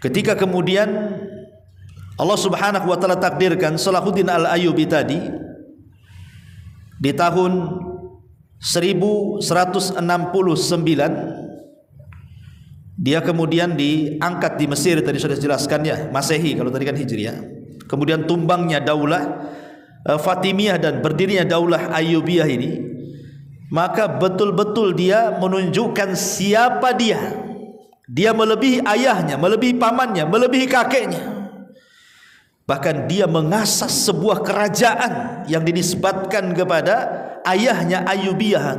Ketika kemudian Allah Subhanahu wa taala takdirkan Salahuddin Al-Ayyubi tadi di tahun 1169 dia kemudian diangkat di Mesir, tadi sudah dijelaskan ya, Masehi kalau tadi kan Hijriah. Kemudian tumbangnya daulah Fatimiyah dan berdirinya daulah Ayyubiyah ini, maka betul-betul dia menunjukkan siapa dia. Dia melebihi ayahnya, melebihi pamannya, melebihi kakeknya. Bahkan dia mengasas sebuah kerajaan yang dinisbatkan kepada ayahnya Ayyubiyah,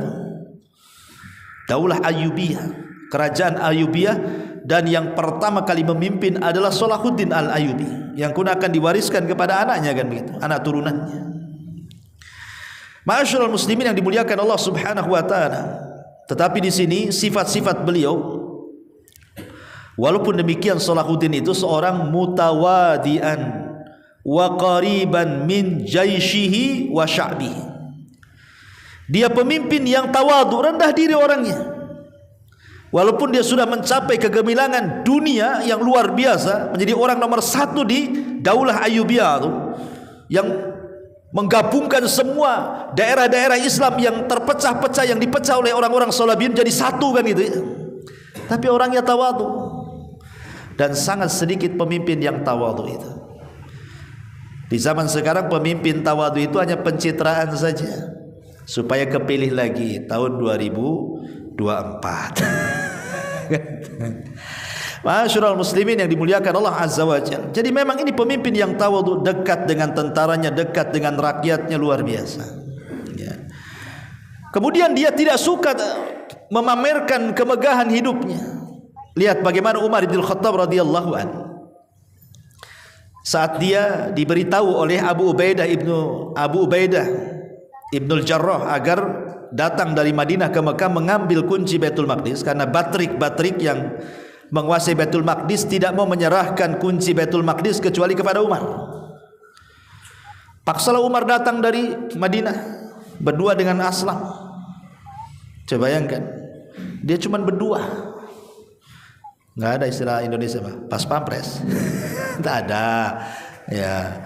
daulah Ayyubiyah, kerajaan Ayyubiyah. Dan yang pertama kali memimpin adalah Salahuddin Al-Ayyubi, yang kemudian akan diwariskan kepada anaknya kan begitu, anak turunannya. Ma'asyiral muslimin yang dimuliakan Allah Subhanahu wa taala. Tetapi di sini sifat-sifat beliau, walaupun demikian Salahuddin itu seorang mutawadian wa qariban min jaishihi wa sya'bihi. Dia pemimpin yang tawadu, rendah diri orangnya. Walaupun dia sudah mencapai kegemilangan dunia yang luar biasa, menjadi orang nomor satu di daulah Ayyubiyah itu, yang menggabungkan semua daerah-daerah Islam yang terpecah-pecah, yang dipecah oleh orang-orang Salabiyin jadi satu kan gitu ya. Tapi orangnya tawadu. Dan sangat sedikit pemimpin yang tawadhu itu. Di zaman sekarang pemimpin tawadhu itu hanya pencitraan saja supaya kepilih lagi tahun 2024. Ma'asyiral muslimin yang dimuliakan Allah Azza wa Jalla. Jadi memang ini pemimpin yang tawadhu, dekat dengan tentaranya, dekat dengan rakyatnya, luar biasa. Ya. Kemudian dia tidak suka memamerkan kemegahan hidupnya. Lihat bagaimana Umar bin Khattab radhiyallahu anhu. Saat dia diberitahu oleh Abu Ubaidah Ibnul Jarrah agar datang dari Madinah ke Mekah mengambil kunci Baitul Maqdis, karena batrik yang menguasai Baitul Maqdis tidak mau menyerahkan kunci Baitul Maqdis kecuali kepada Umar. Paksalah Umar datang dari Madinah berdua dengan Aslam. Coba bayangkan, dia cuma berdua. Nggak ada istilah Indonesia pas pampres. Tak ada. Ya,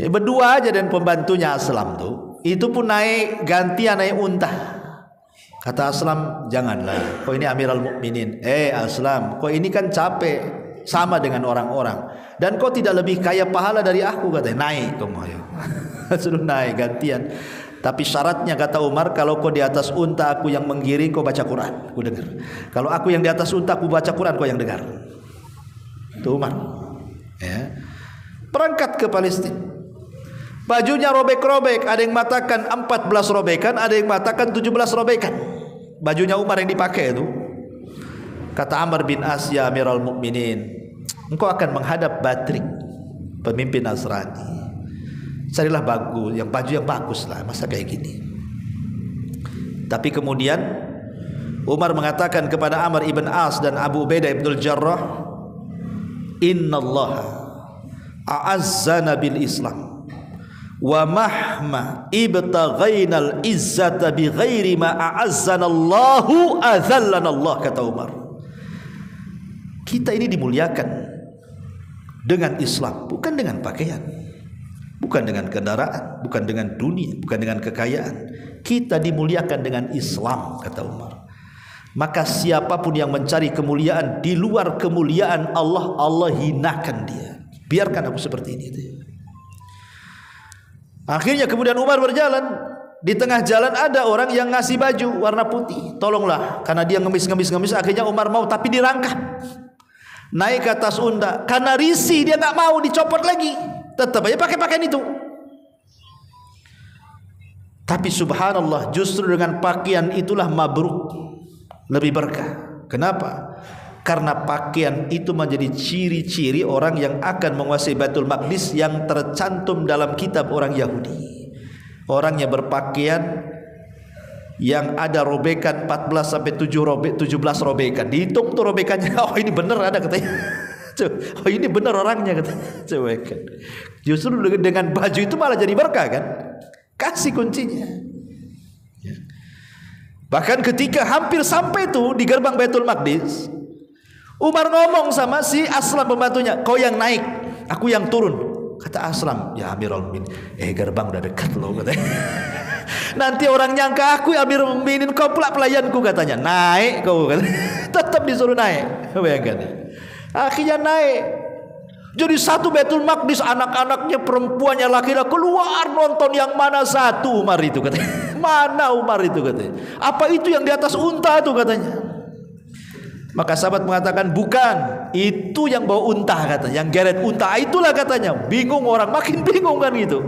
berdua aja dan pembantunya Aslam tuh. Itu pun naik gantian naik unta. Kata Aslam, janganlah. Kau ini Amirul Mukminin. Aslam, kau ini kan capek sama dengan orang-orang. Dan kau tidak lebih kaya pahala dari aku, katanya. Naik kamu ayo. Suruh naik gantian. Tapi syaratnya kata Umar, kalau kau di atas unta aku yang menggiring, kau baca Quran, aku dengar. Kalau aku yang di atas unta aku baca Quran, kau yang dengar. Itu Umar. Ya. Berangkat ke Palestina. Bajunya robek-robek, ada yang mengatakan 14 robekan, ada yang mengatakan 17 robekan. Bajunya Umar yang dipakai itu. Kata Amr bin As, ya Amirul Mukminin, engkau akan menghadap Batrik, pemimpin Nasrani. Carilah baju yang bagus lah, masa kayak gini. Tapi kemudian Umar mengatakan kepada Amr ibn As dan Abu Ubaidah ibnul Jarrah, innallaha a'azzana bil Islam wa mahma ibtaghainal izzata bi ghairi ma a'azzanallahu azallanallah, kata Umar. Kita ini dimuliakan dengan Islam, bukan dengan pakaian, bukan dengan kendaraan, bukan dengan dunia, bukan dengan kekayaan. Kita dimuliakan dengan Islam, kata Umar. Maka siapapun yang mencari kemuliaan di luar kemuliaan Allah, Allah hinakan dia. Biarkan aku seperti ini. Akhirnya kemudian Umar berjalan. Di tengah jalan ada orang yang ngasih baju warna putih. Tolonglah, karena dia ngemis. Akhirnya Umar mau, tapi dirangkap. Naik ke atas unta. Karena risih dia nggak mau dicopot lagi. Tetap aja pakai pakaian itu. Tapi subhanallah, justru dengan pakaian itulah mabruk, lebih berkah. Kenapa? Karena pakaian itu menjadi ciri-ciri orang yang akan menguasai Baitul Maqdis yang tercantum dalam kitab orang Yahudi. Orangnya berpakaian yang ada robekan 14 sampai 17 robekan. Dihitung tuh robekannya. Oh ini benar ada katanya. Oh ini benar orangnya katanya. Coba kan. Justru dengan baju itu malah jadi berkah kan. Kasih kuncinya. Bahkan ketika hampir sampai itu di gerbang Baitul Maqdis, Umar ngomong sama si Aslam pembantunya, kau yang naik, aku yang turun. Kata Aslam, ya Amirul Mukminin, gerbang udah dekat loh katanya. Nanti orang nyangka aku Amirul Mukminin, kau pula pelayanku katanya. Naik kau katanya. Tetap disuruh naik. Bayangkan. Akhirnya naik. Jadi satu Baitul Maqdis, anak-anaknya, perempuannya, laki-laki keluar nonton yang mana satu Umar itu katanya. Mana Umar itu katanya. Apa itu yang di atas unta itu katanya. Maka sahabat mengatakan bukan, itu yang bawa unta katanya, yang geret unta itulah katanya. Bingung orang, makin bingung kan gitu.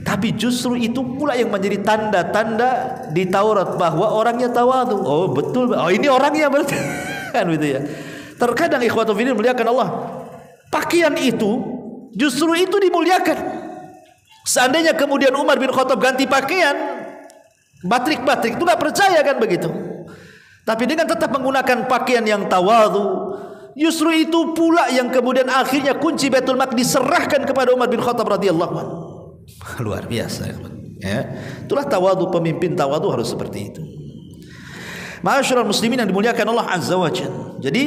Tapi justru itu pula yang menjadi tanda-tanda di Taurat bahwa orangnya tawadhu. Oh betul, oh ini orangnya berarti kan gitu ya. Terkadang ikhwatu fillah muliakan Allah, pakaian itu justru itu dimuliakan. Seandainya kemudian Umar bin Khattab ganti pakaian, batrik-batrik itu nggak percaya kan begitu. Tapi dengan tetap menggunakan pakaian yang tawadhu, justru itu pula yang kemudian akhirnya kunci Baitul Maqdis diserahkan kepada Umar bin Khattab radhiyallahu anhu. Luar biasa ya. Itulah tawadhu, pemimpin tawadhu harus seperti itu. Ma'asyiral muslimin yang dimuliakan Allah Azza wa Jalla. Jadi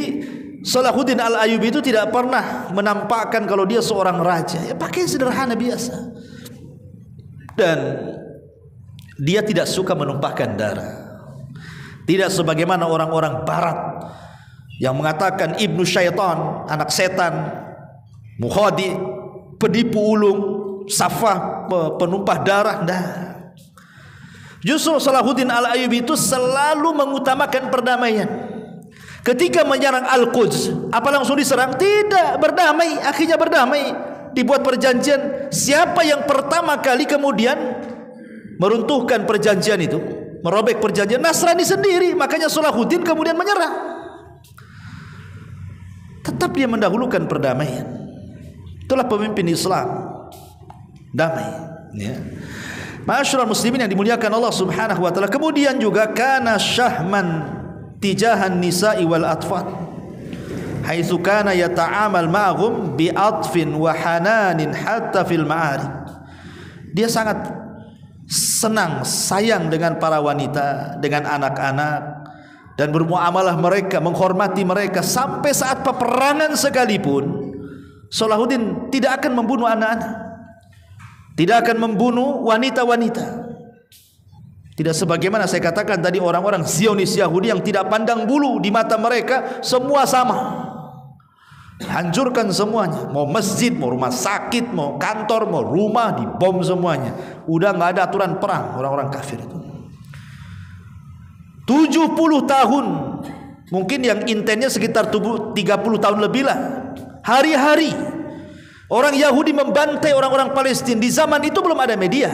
Salahuddin Al-Ayyubi itu tidak pernah menampakkan kalau dia seorang raja. Ya pakaian sederhana biasa. Dan dia tidak suka menumpahkan darah. Tidak sebagaimana orang-orang barat yang mengatakan ibnu syaitan, anak setan, mukhadi, penipu ulung, safah, penumpah darah. Nah, justru Salahuddin Al-Ayyubi itu selalu mengutamakan perdamaian. Ketika menyerang Al-Quds, apa langsung diserang? Tidak, berdamai. Akhirnya berdamai, dibuat perjanjian. Siapa yang pertama kali kemudian meruntuhkan perjanjian itu, merobek perjanjian? Nasrani sendiri. Makanya Salahuddin kemudian menyerang. Tetap dia mendahulukan perdamaian. Itulah pemimpin Islam, damai, ya. Ma'asyiral muslimin yang dimuliakan Allah Subhanahu wa taala. Kemudian juga kana syahman tijahan nisa'i wal atfal, haitsu kana yata'amal ma'hum bi atfin wa hananin hatta fil ma'arik. Dia sangat senang, sayang dengan para wanita, dengan anak-anak, dan bermuamalah mereka, menghormati mereka. Sampai saat peperangan sekalipun Salahuddin tidak akan membunuh anak-anak, tidak akan membunuh wanita-wanita. Tidak sebagaimana saya katakan tadi, orang-orang Zionis Yahudi yang tidak pandang bulu, di mata mereka semua sama. Hancurkan semuanya, mau masjid, mau rumah sakit, mau kantor, mau rumah, dibom semuanya. Udah nggak ada aturan perang orang-orang kafir itu. 70 tahun, mungkin yang intennya sekitar 30 tahun lebih lah. Hari-hari orang Yahudi membantai orang-orang Palestina. Di zaman itu belum ada media,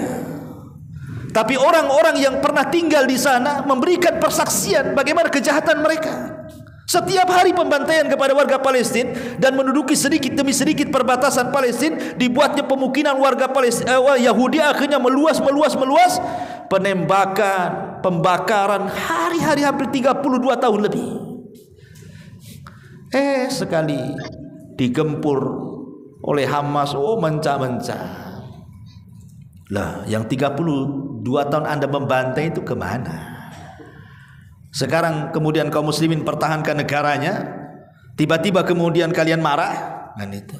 tapi orang-orang yang pernah tinggal di sana memberikan persaksian bagaimana kejahatan mereka. Setiap hari pembantaian kepada warga Palestina, dan menduduki sedikit demi sedikit perbatasan Palestina, dibuatnya pemukiman warga Palestina, Yahudi akhirnya meluas. Penembakan, pembakaran, hari-hari hampir 32 tahun lebih. Sekali digempur oleh Hamas, mencah-mencah. Lah, yang 32 tahun Anda membantai itu kemana? Sekarang kemudian kaum muslimin pertahankan negaranya, tiba-tiba kemudian kalian marah. Dan itu,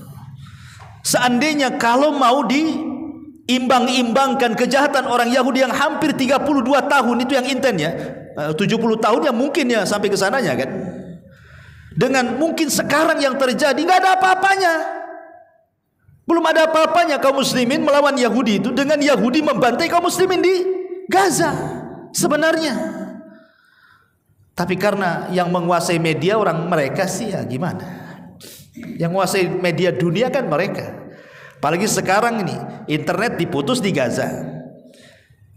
seandainya kalau mau diimbang-imbangkan kejahatan orang Yahudi yang hampir 32 tahun itu yang intennya, 70 tahun ya mungkin ya sampai ke sananya kan, dengan mungkin sekarang yang terjadi nggak ada apa-apanya. Belum ada apa-apanya kaum muslimin melawan Yahudi itu, dengan Yahudi membantai kaum muslimin di Gaza sebenarnya. Tapi karena yang menguasai media orang mereka sih, ya gimana? Yang menguasai media dunia kan mereka. Apalagi sekarang ini internet diputus di Gaza,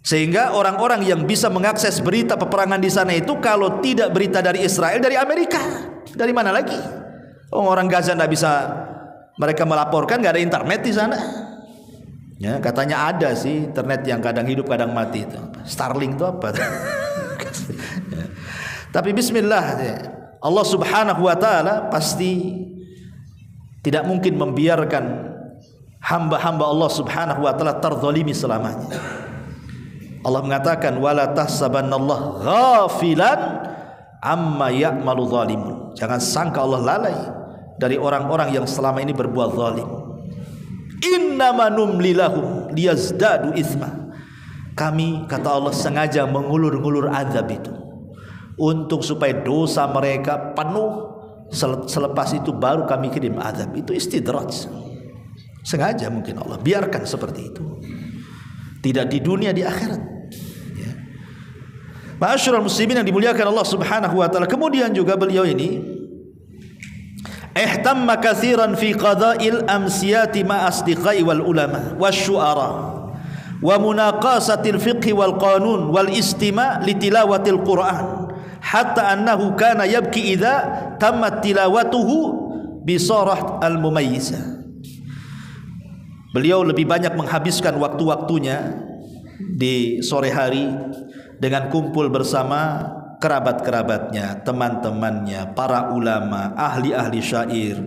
sehingga orang-orang yang bisa mengakses berita peperangan di sana itu, kalau tidak berita dari Israel, dari Amerika. Dari mana lagi? Orang Gaza tidak bisa mereka melaporkan, nggak ada internet di sana. Ya, katanya ada sih internet yang kadang hidup kadang mati itu. Starlink itu apa? Ya. Tapi bismillah, Allah Subhanahu wa taala pasti tidak mungkin membiarkan hamba-hamba Allah Subhanahu wa taala terzalimi selamanya. Allah mengatakan, wala tahsabannallaha ghafilan amma ya'malu zalimun. Jangan sangka Allah lalai dari orang-orang yang selama ini berbuat zalim. Innama numli lahum liyazdadu itsma. Kami, kata Allah, sengaja mengulur-ngulur azab itu untuk supaya dosa mereka penuh. Selepas itu baru kami kirim azab. Itu istidraj. Sengaja mungkin Allah biarkan seperti itu. Tidak di dunia, di akhirat. Ya. Ma'asyiral muslimin yang dimuliakan Allah Subhanahu wa taala. Kemudian juga beliau ini ihtamma katsiran fi qada'il amsiyati ma asdiqai wal ulama wasyu'ara wa munaqasatil fiqh wal qanun wal istima' li tilawatil Qur'an. Hatta annahu kana yabki idza tammat tilawatuhu bi sarah al-mumayyizah. Beliau lebih banyak menghabiskan waktu-waktunya di sore hari dengan kumpul bersama kerabat-kerabatnya, teman-temannya, para ulama, ahli-ahli syair,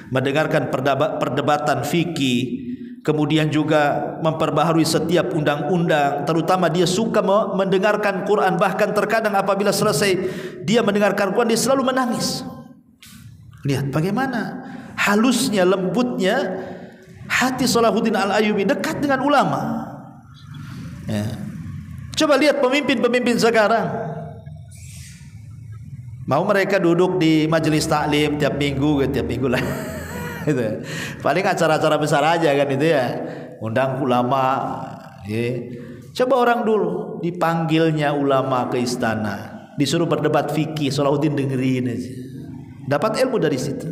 mendengarkan perdebatan fikih. Kemudian juga memperbaharui setiap undang-undang. Terutama dia suka mendengarkan Quran. Bahkan terkadang apabila selesai dia mendengarkan Quran, dia selalu menangis. Lihat bagaimana halusnya, lembutnya hati Salahuddin Al-Ayyubi, dekat dengan ulama. Ya. Coba lihat pemimpin-pemimpin sekarang. Mau mereka duduk di majelis taklim tiap minggu lah. Gitu. Paling acara-acara besar aja kan itu ya. Undang ulama. Ya. Coba orang dulu dipanggilnya ulama ke istana, disuruh berdebat fikih, Salahuddin dengerin aja. Dapat ilmu dari situ.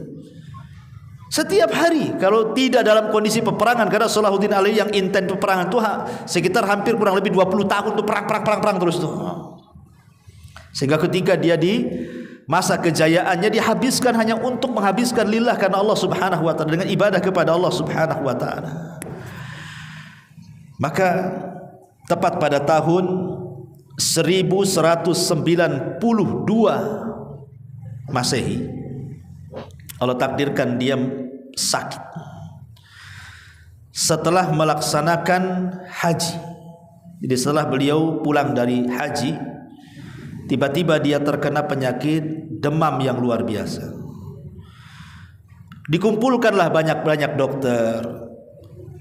Setiap hari, kalau tidak dalam kondisi peperangan, karena Salahuddin Alayubi yang intens peperangan tuh sekitar hampir kurang lebih 20 tahun tuh perang terus tuh. Sehingga ketika dia di masa kejayaannya dihabiskan hanya untuk menghabiskan lillah karena Allah Subhanahu wa taala, dengan ibadah kepada Allah Subhanahu wa taala. Maka tepat pada tahun 1192 Masehi, Allah takdirkan dia sakit setelah melaksanakan haji. Jadi setelah beliau pulang dari haji, tiba-tiba dia terkena penyakit demam yang luar biasa. Dikumpulkanlah banyak-banyak dokter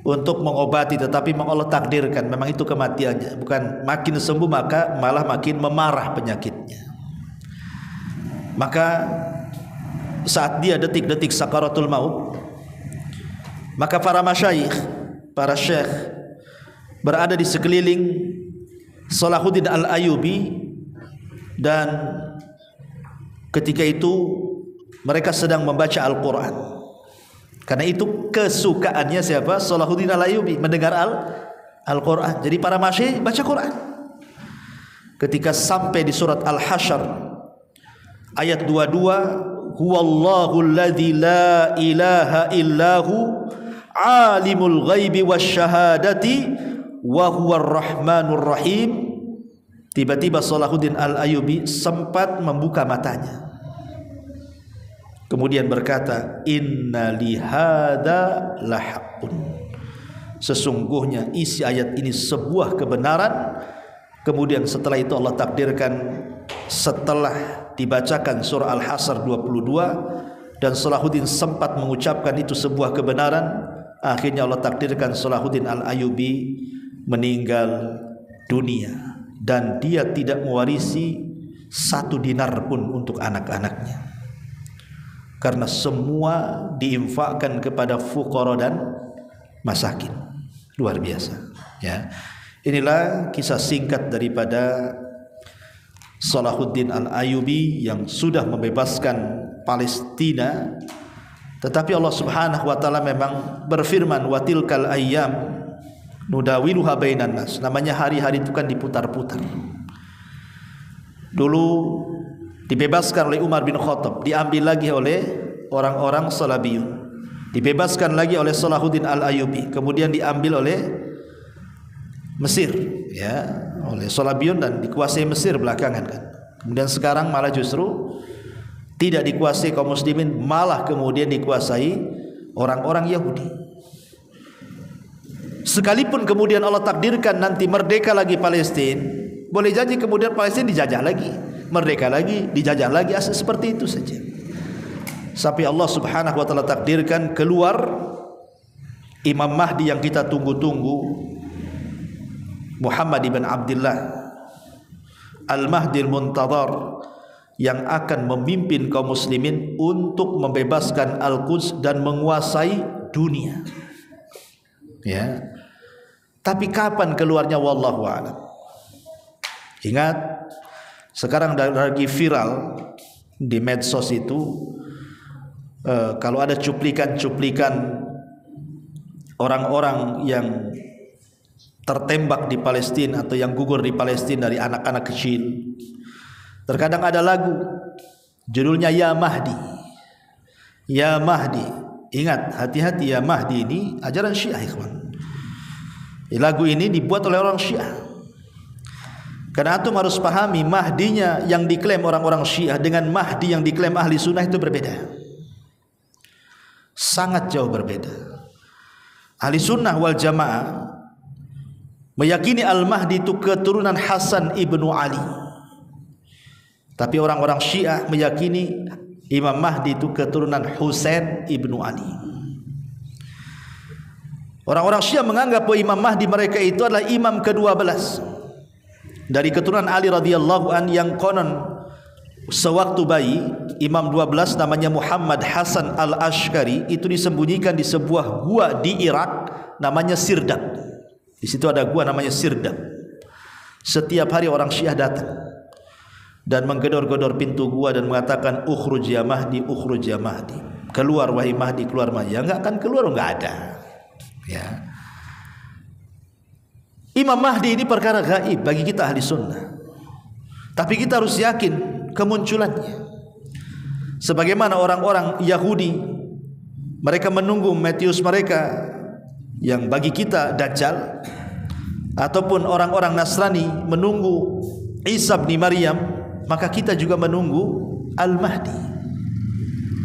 untuk mengobati, tetapi Allah takdirkan memang itu kematiannya. Bukan makin sembuh, maka malah makin memarah penyakitnya. Maka saat dia detik-detik sakaratul maut, maka para masyayikh, para syekh berada di sekeliling Salahuddin Al-Ayyubi, dan ketika itu mereka sedang membaca Al-Quran. Karena itu kesukaannya siapa? Salahuddin Al-Ayyubi, mendengar Al-Quran. Jadi para masyayikh baca Quran. Ketika sampai di surat Al-Hasyr ayat 22, huwallahu alladzi la ilaha illahu alimul ghaibi wasyahadati wa huwar rahmanur rahim. Tiba-tiba Salahuddin Al-Ayyubi sempat membuka matanya, kemudian berkata, inna lihada lahaqqun, sesungguhnya isi ayat ini sebuah kebenaran. Kemudian setelah itu Allah takdirkan, setelah dibacakan surah Al-Hasyr 22 dan Salahuddin sempat mengucapkan itu sebuah kebenaran, akhirnya Allah takdirkan Salahuddin Al-Ayyubi meninggal dunia, dan dia tidak mewarisi 1 dinar pun untuk anak-anaknya, karena semua diinfakkan kepada fuqara dan masakin. Luar biasa ya. Inilah kisah singkat daripada Salahuddin Al-Ayyubi yang sudah membebaskan Palestina. Tetapi Allah Subhanahu wa taala memang berfirman, wa tilkal ayyam nudawiluha bainan nas. Namanya hari-hari itu kan diputar-putar. Dulu dibebaskan oleh Umar bin Khattab, diambil lagi oleh orang-orang Salabiyun, dibebaskan lagi oleh Salahuddin Al-Ayyubi, kemudian diambil oleh Mesir ya, oleh Salabiyun dan dikuasai Mesir belakangan kan. Kemudian sekarang malah justru tidak dikuasai kaum muslimin, malah kemudian dikuasai orang-orang Yahudi. Sekalipun kemudian Allah takdirkan nanti merdeka lagi Palestina, boleh jadi kemudian Palestina dijajah lagi, merdeka lagi, dijajah lagi, seperti itu saja. Sampai Allah Subhanahu wa taala takdirkan keluar Imam Mahdi yang kita tunggu-tunggu, Muhammad ibn Abdullah Al-Mahdi Al-Muntadhar, yang akan memimpin kaum muslimin untuk membebaskan Al-Quds dan menguasai dunia. Ya. Tapi kapan keluarnya wallahu a'lam. Ingat, sekarang lagi viral di medsos itu, kalau ada cuplikan-cuplikan orang-orang yang tertembak di Palestina atau yang gugur di Palestina dari anak-anak kecil, terkadang ada lagu judulnya Ya Mahdi. Ya Mahdi. Ingat, hati-hati, Ya Mahdi ini ajaran Syiah, ikhwan. Lagu ini dibuat oleh orang Syiah. Karena antum harus pahami, Mahdinya yang diklaim orang-orang Syiah dengan Mahdi yang diklaim ahli sunnah itu berbeda, sangat jauh berbeda. Ahli sunnah wal jamaah meyakini Al-Mahdi itu keturunan Hasan ibnu Ali, tapi orang-orang Syiah meyakini Imam Mahdi itu keturunan Husain ibnu Ali. Orang-orang Syiah menganggap bahwa Imam Mahdi mereka itu adalah imam ke-12 dari keturunan Ali radhiyallahu an, yang konon sewaktu bayi, Imam 12 namanya Muhammad Hasan Al-Ashkari itu disembunyikan di sebuah gua di Irak namanya Sirdab. Di situ ada gua namanya Sirdab. Setiap hari orang Syiah datang dan menggedor-gedor pintu gua dan mengatakan ukhruj ya Mahdi, ukhruj ya Mahdi. Keluar wahai Mahdi, keluar Mahdi. Ya enggak akan keluar, enggak ada. Ya. Imam Mahdi ini perkara gaib bagi kita ahli sunnah. Tapi kita harus yakin kemunculannya. Sebagaimana orang-orang Yahudi, mereka menunggu Matius mereka yang bagi kita Dajjal, ataupun orang-orang Nasrani menunggu Isa bin Maryam, maka kita juga menunggu Al-Mahdi.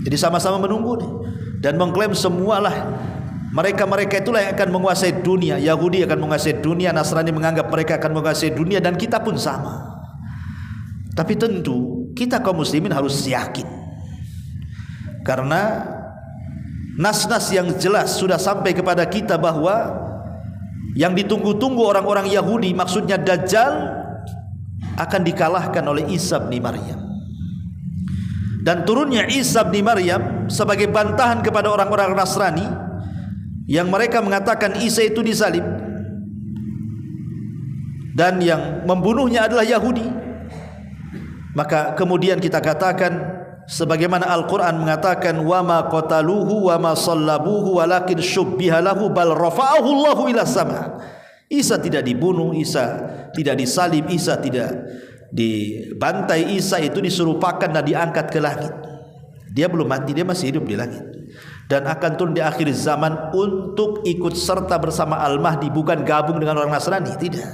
Jadi sama-sama menunggu nih. Dan mengklaim semualah mereka itulah yang akan menguasai dunia. Yahudi akan menguasai dunia, Nasrani menganggap mereka akan menguasai dunia, dan kita pun sama. Tapi tentu kita kaum muslimin harus yakin, karena nas-nas yang jelas sudah sampai kepada kita bahwa yang ditunggu-tunggu orang-orang Yahudi, maksudnya Dajjal, akan dikalahkan oleh Isa bin Maryam. Dan turunnya Isa bin Maryam sebagai bantahan kepada orang-orang Nasrani yang mereka mengatakan Isa itu disalib dan yang membunuhnya adalah Yahudi. Maka kemudian kita katakan sebagaimana Al-Qur'an mengatakan wa ma qataluhu wa ma sallabuhu walakin syubbiha lahu bal rafa'ahu Allahu ila sama. Isa tidak dibunuh, Isa tidak disalib, Isa tidak dibantai, Isa itu diserupakan dan diangkat ke langit. Dia belum mati, dia masih hidup di langit. Dan akan turun di akhir zaman untuk ikut serta bersama Al-Mahdi, bukan gabung dengan orang Nasrani, tidak.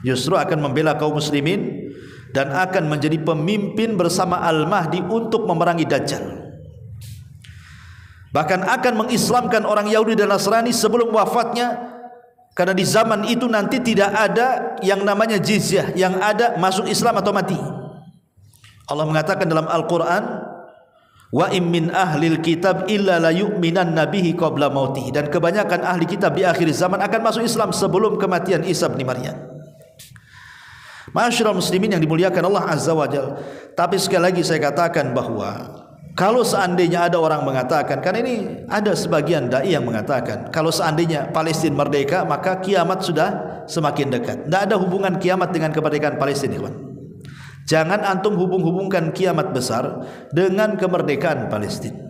Justru akan membela kaum muslimin dan akan menjadi pemimpin bersama Al-Mahdi untuk memerangi Dajjal. Bahkan akan mengislamkan orang Yahudi dan Nasrani sebelum wafatnya, karena di zaman itu nanti tidak ada yang namanya jizyah, yang ada masuk Islam atau mati. Allah mengatakan dalam Al-Quran, wa im min ahlil kitab illa la yu'minanna bihi qabla mautih, dan kebanyakan ahli kitab di akhir zaman akan masuk Islam sebelum kematian Isa bin Maryam. Ma'asyiral muslimin yang dimuliakan Allah Azza wa Jalla. Tapi sekali lagi saya katakan bahwa kalau seandainya ada orang mengatakan, karena ini ada sebagian dai yang mengatakan kalau seandainya Palestina merdeka maka kiamat sudah semakin dekat. Tidak ada hubungan kiamat dengan kemerdekaan Palestina, kawan. Jangan antum hubung-hubungkan kiamat besar dengan kemerdekaan Palestina.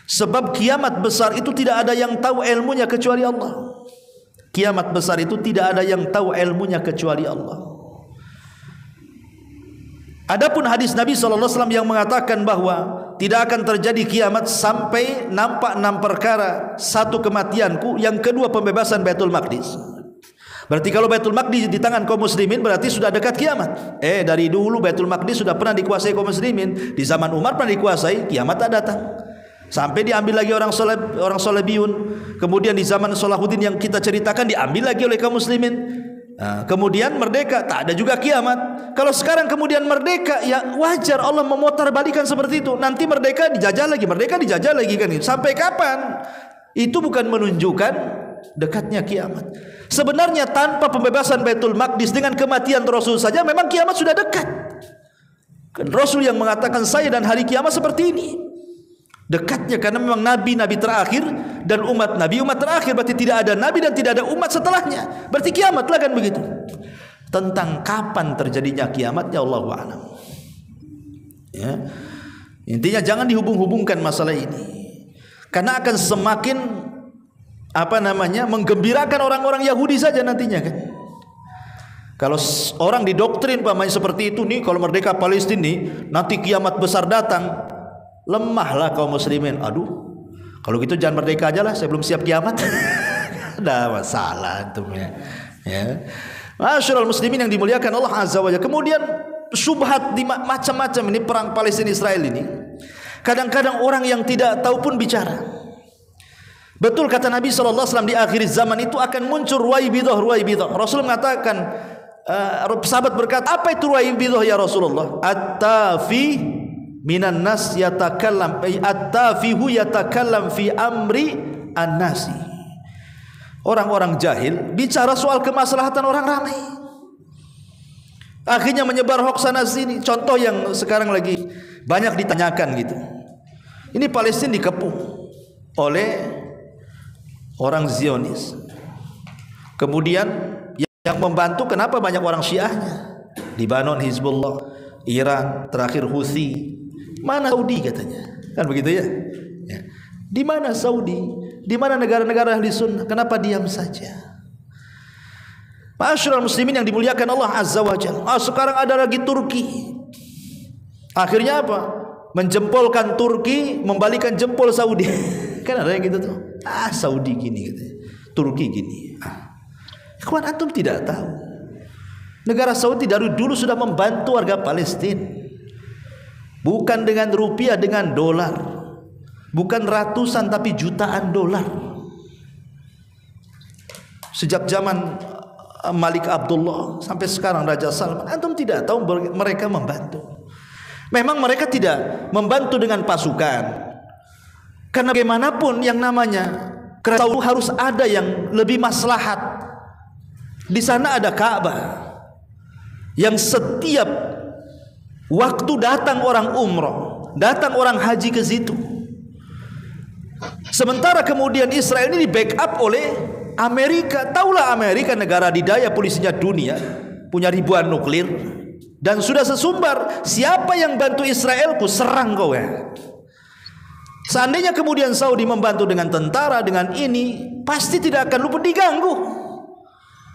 Sebab kiamat besar itu tidak ada yang tahu ilmunya kecuali Allah. Kiamat besar itu tidak ada yang tahu ilmunya kecuali Allah. Adapun hadis Nabi SAW yang mengatakan bahwa tidak akan terjadi kiamat sampai nampak 6 perkara. 1, kematianku. Yang kedua, pembebasan Baitul Maqdis. Berarti kalau Baitul Maqdis di tangan kaum muslimin berarti sudah dekat kiamat. Dari dulu Baitul Maqdis sudah pernah dikuasai kaum muslimin. Di zaman Umar pernah dikuasai, kiamat tak datang. Sampai diambil lagi orang Salebiyun. Kemudian di zaman Salahuddin yang kita ceritakan diambil lagi oleh kaum muslimin. Kemudian merdeka, tak ada juga kiamat. Kalau sekarang kemudian merdeka, ya wajar Allah memutarbalikan seperti itu. Nanti merdeka dijajah lagi kan. Sampai kapan? Itu bukan menunjukkan dekatnya kiamat. Sebenarnya tanpa pembebasan Baitul Maqdis, dengan kematian Rasul saja memang kiamat sudah dekat. Kan Rasul yang mengatakan saya dan hari kiamat seperti ini. Dekatnya karena memang nabi-nabi terakhir dan umat terakhir, berarti tidak ada nabi dan tidak ada umat setelahnya. Berarti kiamatlah kan begitu. Tentang kapan terjadinya kiamatnya Allahu a'lam. Ya. Intinya jangan dihubung-hubungkan masalah ini. Karena akan semakin menggembirakan orang-orang Yahudi saja nantinya kan. Kalau orang didoktrin pamanya seperti itu nih, kalau merdeka Palestina nih nanti kiamat besar datang. Lemahlah kaum muslimin. Aduh, kalau gitu jangan merdeka aja lah, saya belum siap kiamat. Ada masalah antum ya. Ma'asyiral muslimin yang dimuliakan Allah Azza wa Jalla. Kemudian syubhat macam-macam ini perang Palestina Israel ini. Kadang-kadang orang yang tidak tahu pun bicara. Betul kata Nabi SAW, di akhir zaman itu akan muncul ruwaibidah. Rasul mengatakan, sahabat berkata, apa itu ruwaibidah ya Rasulullah? At-tafi minan nas yatakallam, at-tafihu yatakallam fi amri an-nasi. Orang-orang jahil bicara soal kemaslahatan orang ramai. Akhirnya menyebar hoax sana sini. Contoh yang sekarang lagi banyak ditanyakan gitu. Ini Palestina dikepung oleh orang Zionis. Kemudian yang membantu kenapa banyak orang Syiahnya? Libanon, Hizbullah, Iran, terakhir Houthi. Mana Saudi katanya? Kan begitu ya? Ya. Di mana Saudi? Di mana negara-negara ahli sunnah? Kenapa diam saja? Ma'asyiral muslimin yang dimuliakan Allah Azza wa Jalla. Sekarang ada lagi Turki. Akhirnya apa? Menjempolkan Turki, membalikan jempol Saudi. Kan ada yang gitu tuh. Saudi gini katanya. Turki gini. Ikhwan, antum tidak tahu. Negara Saudi dari dulu sudah membantu warga Palestina. Bukan dengan rupiah, dengan dolar. Bukan ratusan tapi jutaan dolar. Sejak zaman Malik Abdullah sampai sekarang Raja Salman, antum tidak tahu mereka membantu. Memang mereka tidak membantu dengan pasukan, karena bagaimanapun yang namanya kerajaan harus ada yang lebih maslahat. Di sana ada Ka'bah yang setiap waktu datang orang umroh, datang orang haji ke situ. Sementara kemudian Israel ini di backup oleh Amerika. Taulah Amerika negara didaya polisinya dunia, punya ribuan nuklir, dan sudah sesumbar. Siapa yang bantu Israel, ku serang kau ya. Seandainya kemudian Saudi membantu dengan tentara, dengan ini, pasti tidak akan luput diganggu.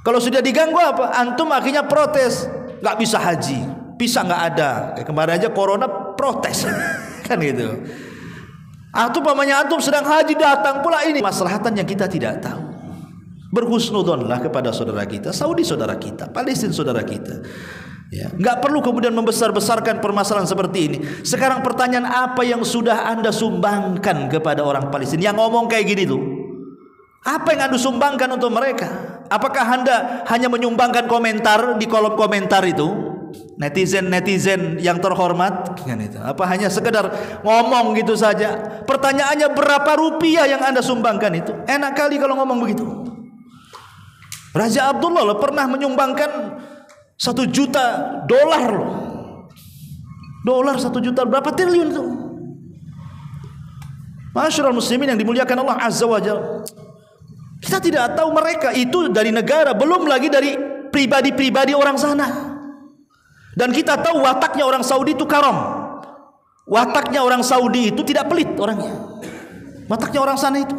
Kalau sudah diganggu apa? Antum akhirnya protes, nggak bisa haji, visa nggak ada. Kayak kemarin aja corona protes, kan gitu. Atau pamannya antum sedang haji datang pula ini. Maslahatan yang kita tidak tahu. Berhusnudonlah kepada saudara kita, Saudi saudara kita, Palestina saudara kita. Ya, nggak perlu kemudian membesar-besarkan permasalahan seperti ini. Sekarang pertanyaan, apa yang sudah Anda sumbangkan kepada orang Palestina yang ngomong kayak gini tuh? Apa yang Anda sumbangkan untuk mereka? Apakah Anda hanya menyumbangkan komentar di kolom komentar itu? Netizen yang terhormat, kan itu. Apa hanya sekedar ngomong gitu saja? Pertanyaannya, berapa rupiah yang Anda sumbangkan itu? Enak kali kalau ngomong begitu. Raja Abdullah loh pernah menyumbangkan 1 juta dolar loh. Dolar 1 juta, berapa triliun itu? Ma'asyiral muslimin yang dimuliakan Allah Azza wa Jalla. Kita tidak tahu mereka itu dari negara, belum lagi dari pribadi-pribadi orang sana. Dan kita tahu wataknya orang Saudi itu karam. Wataknya orang Saudi itu tidak pelit orangnya. Wataknya orang sana itu.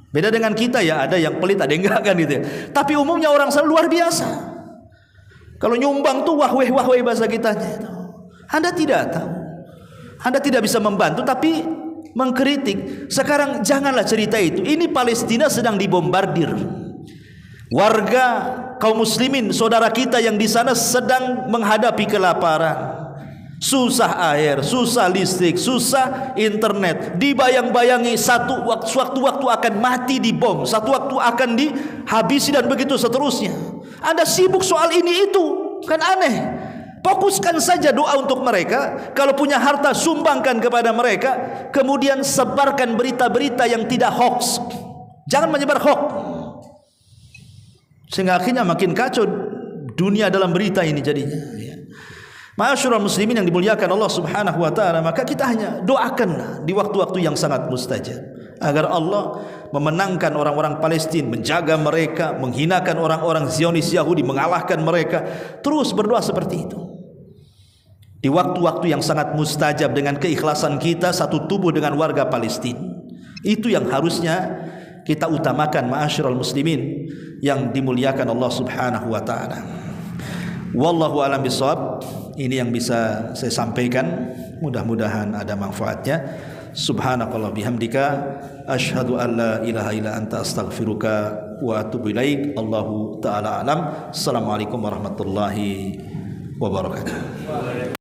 Beda dengan kita ya, ada yang pelit, ada yang enggak kan gitu ya. Tapi umumnya orang sana luar biasa. Kalau nyumbang tuh wahweh bahasa kitanya itu. Anda tidak tahu. Anda tidak bisa membantu tapi mengkritik. Sekarang janganlah cerita itu. Ini Palestina sedang dibombardir. Warga kaum muslimin saudara kita yang di sana sedang menghadapi kelaparan. Susah air, susah listrik, susah internet. Dibayang-bayangi waktu akan mati di bom, satu waktu akan dihabisi dan begitu seterusnya. Anda sibuk soal ini itu, kan aneh. Fokuskan saja doa untuk mereka. Kalau punya harta, sumbangkan kepada mereka. Kemudian sebarkan berita-berita yang tidak hoax. Jangan menyebar hoax, sehingga akhirnya makin kacau dunia dalam berita ini jadinya. Ma'asyiral muslimin yang dimuliakan Allah Subhanahu wa taala, maka kita hanya doakanlah di waktu-waktu yang sangat mustajab agar Allah memenangkan orang-orang Palestina, menjaga mereka, menghinakan orang-orang Zionis Yahudi, mengalahkan mereka. Terus berdoa seperti itu. Di waktu-waktu yang sangat mustajab dengan keikhlasan kita satu tubuh dengan warga Palestina. Itu yang harusnya kita utamakan, ma'asyiral muslimin yang dimuliakan Allah Subhanahu wa taala. Wallahu a'lam bishawab. Ini yang bisa saya sampaikan, mudah-mudahan ada manfaatnya. Subhanakallah bihamdika asyhadu an la ilaha illa anta astaghfiruka wa atubu ilaik. Allahu taala alam. Assalamualaikum warahmatullahi wabarakatuh.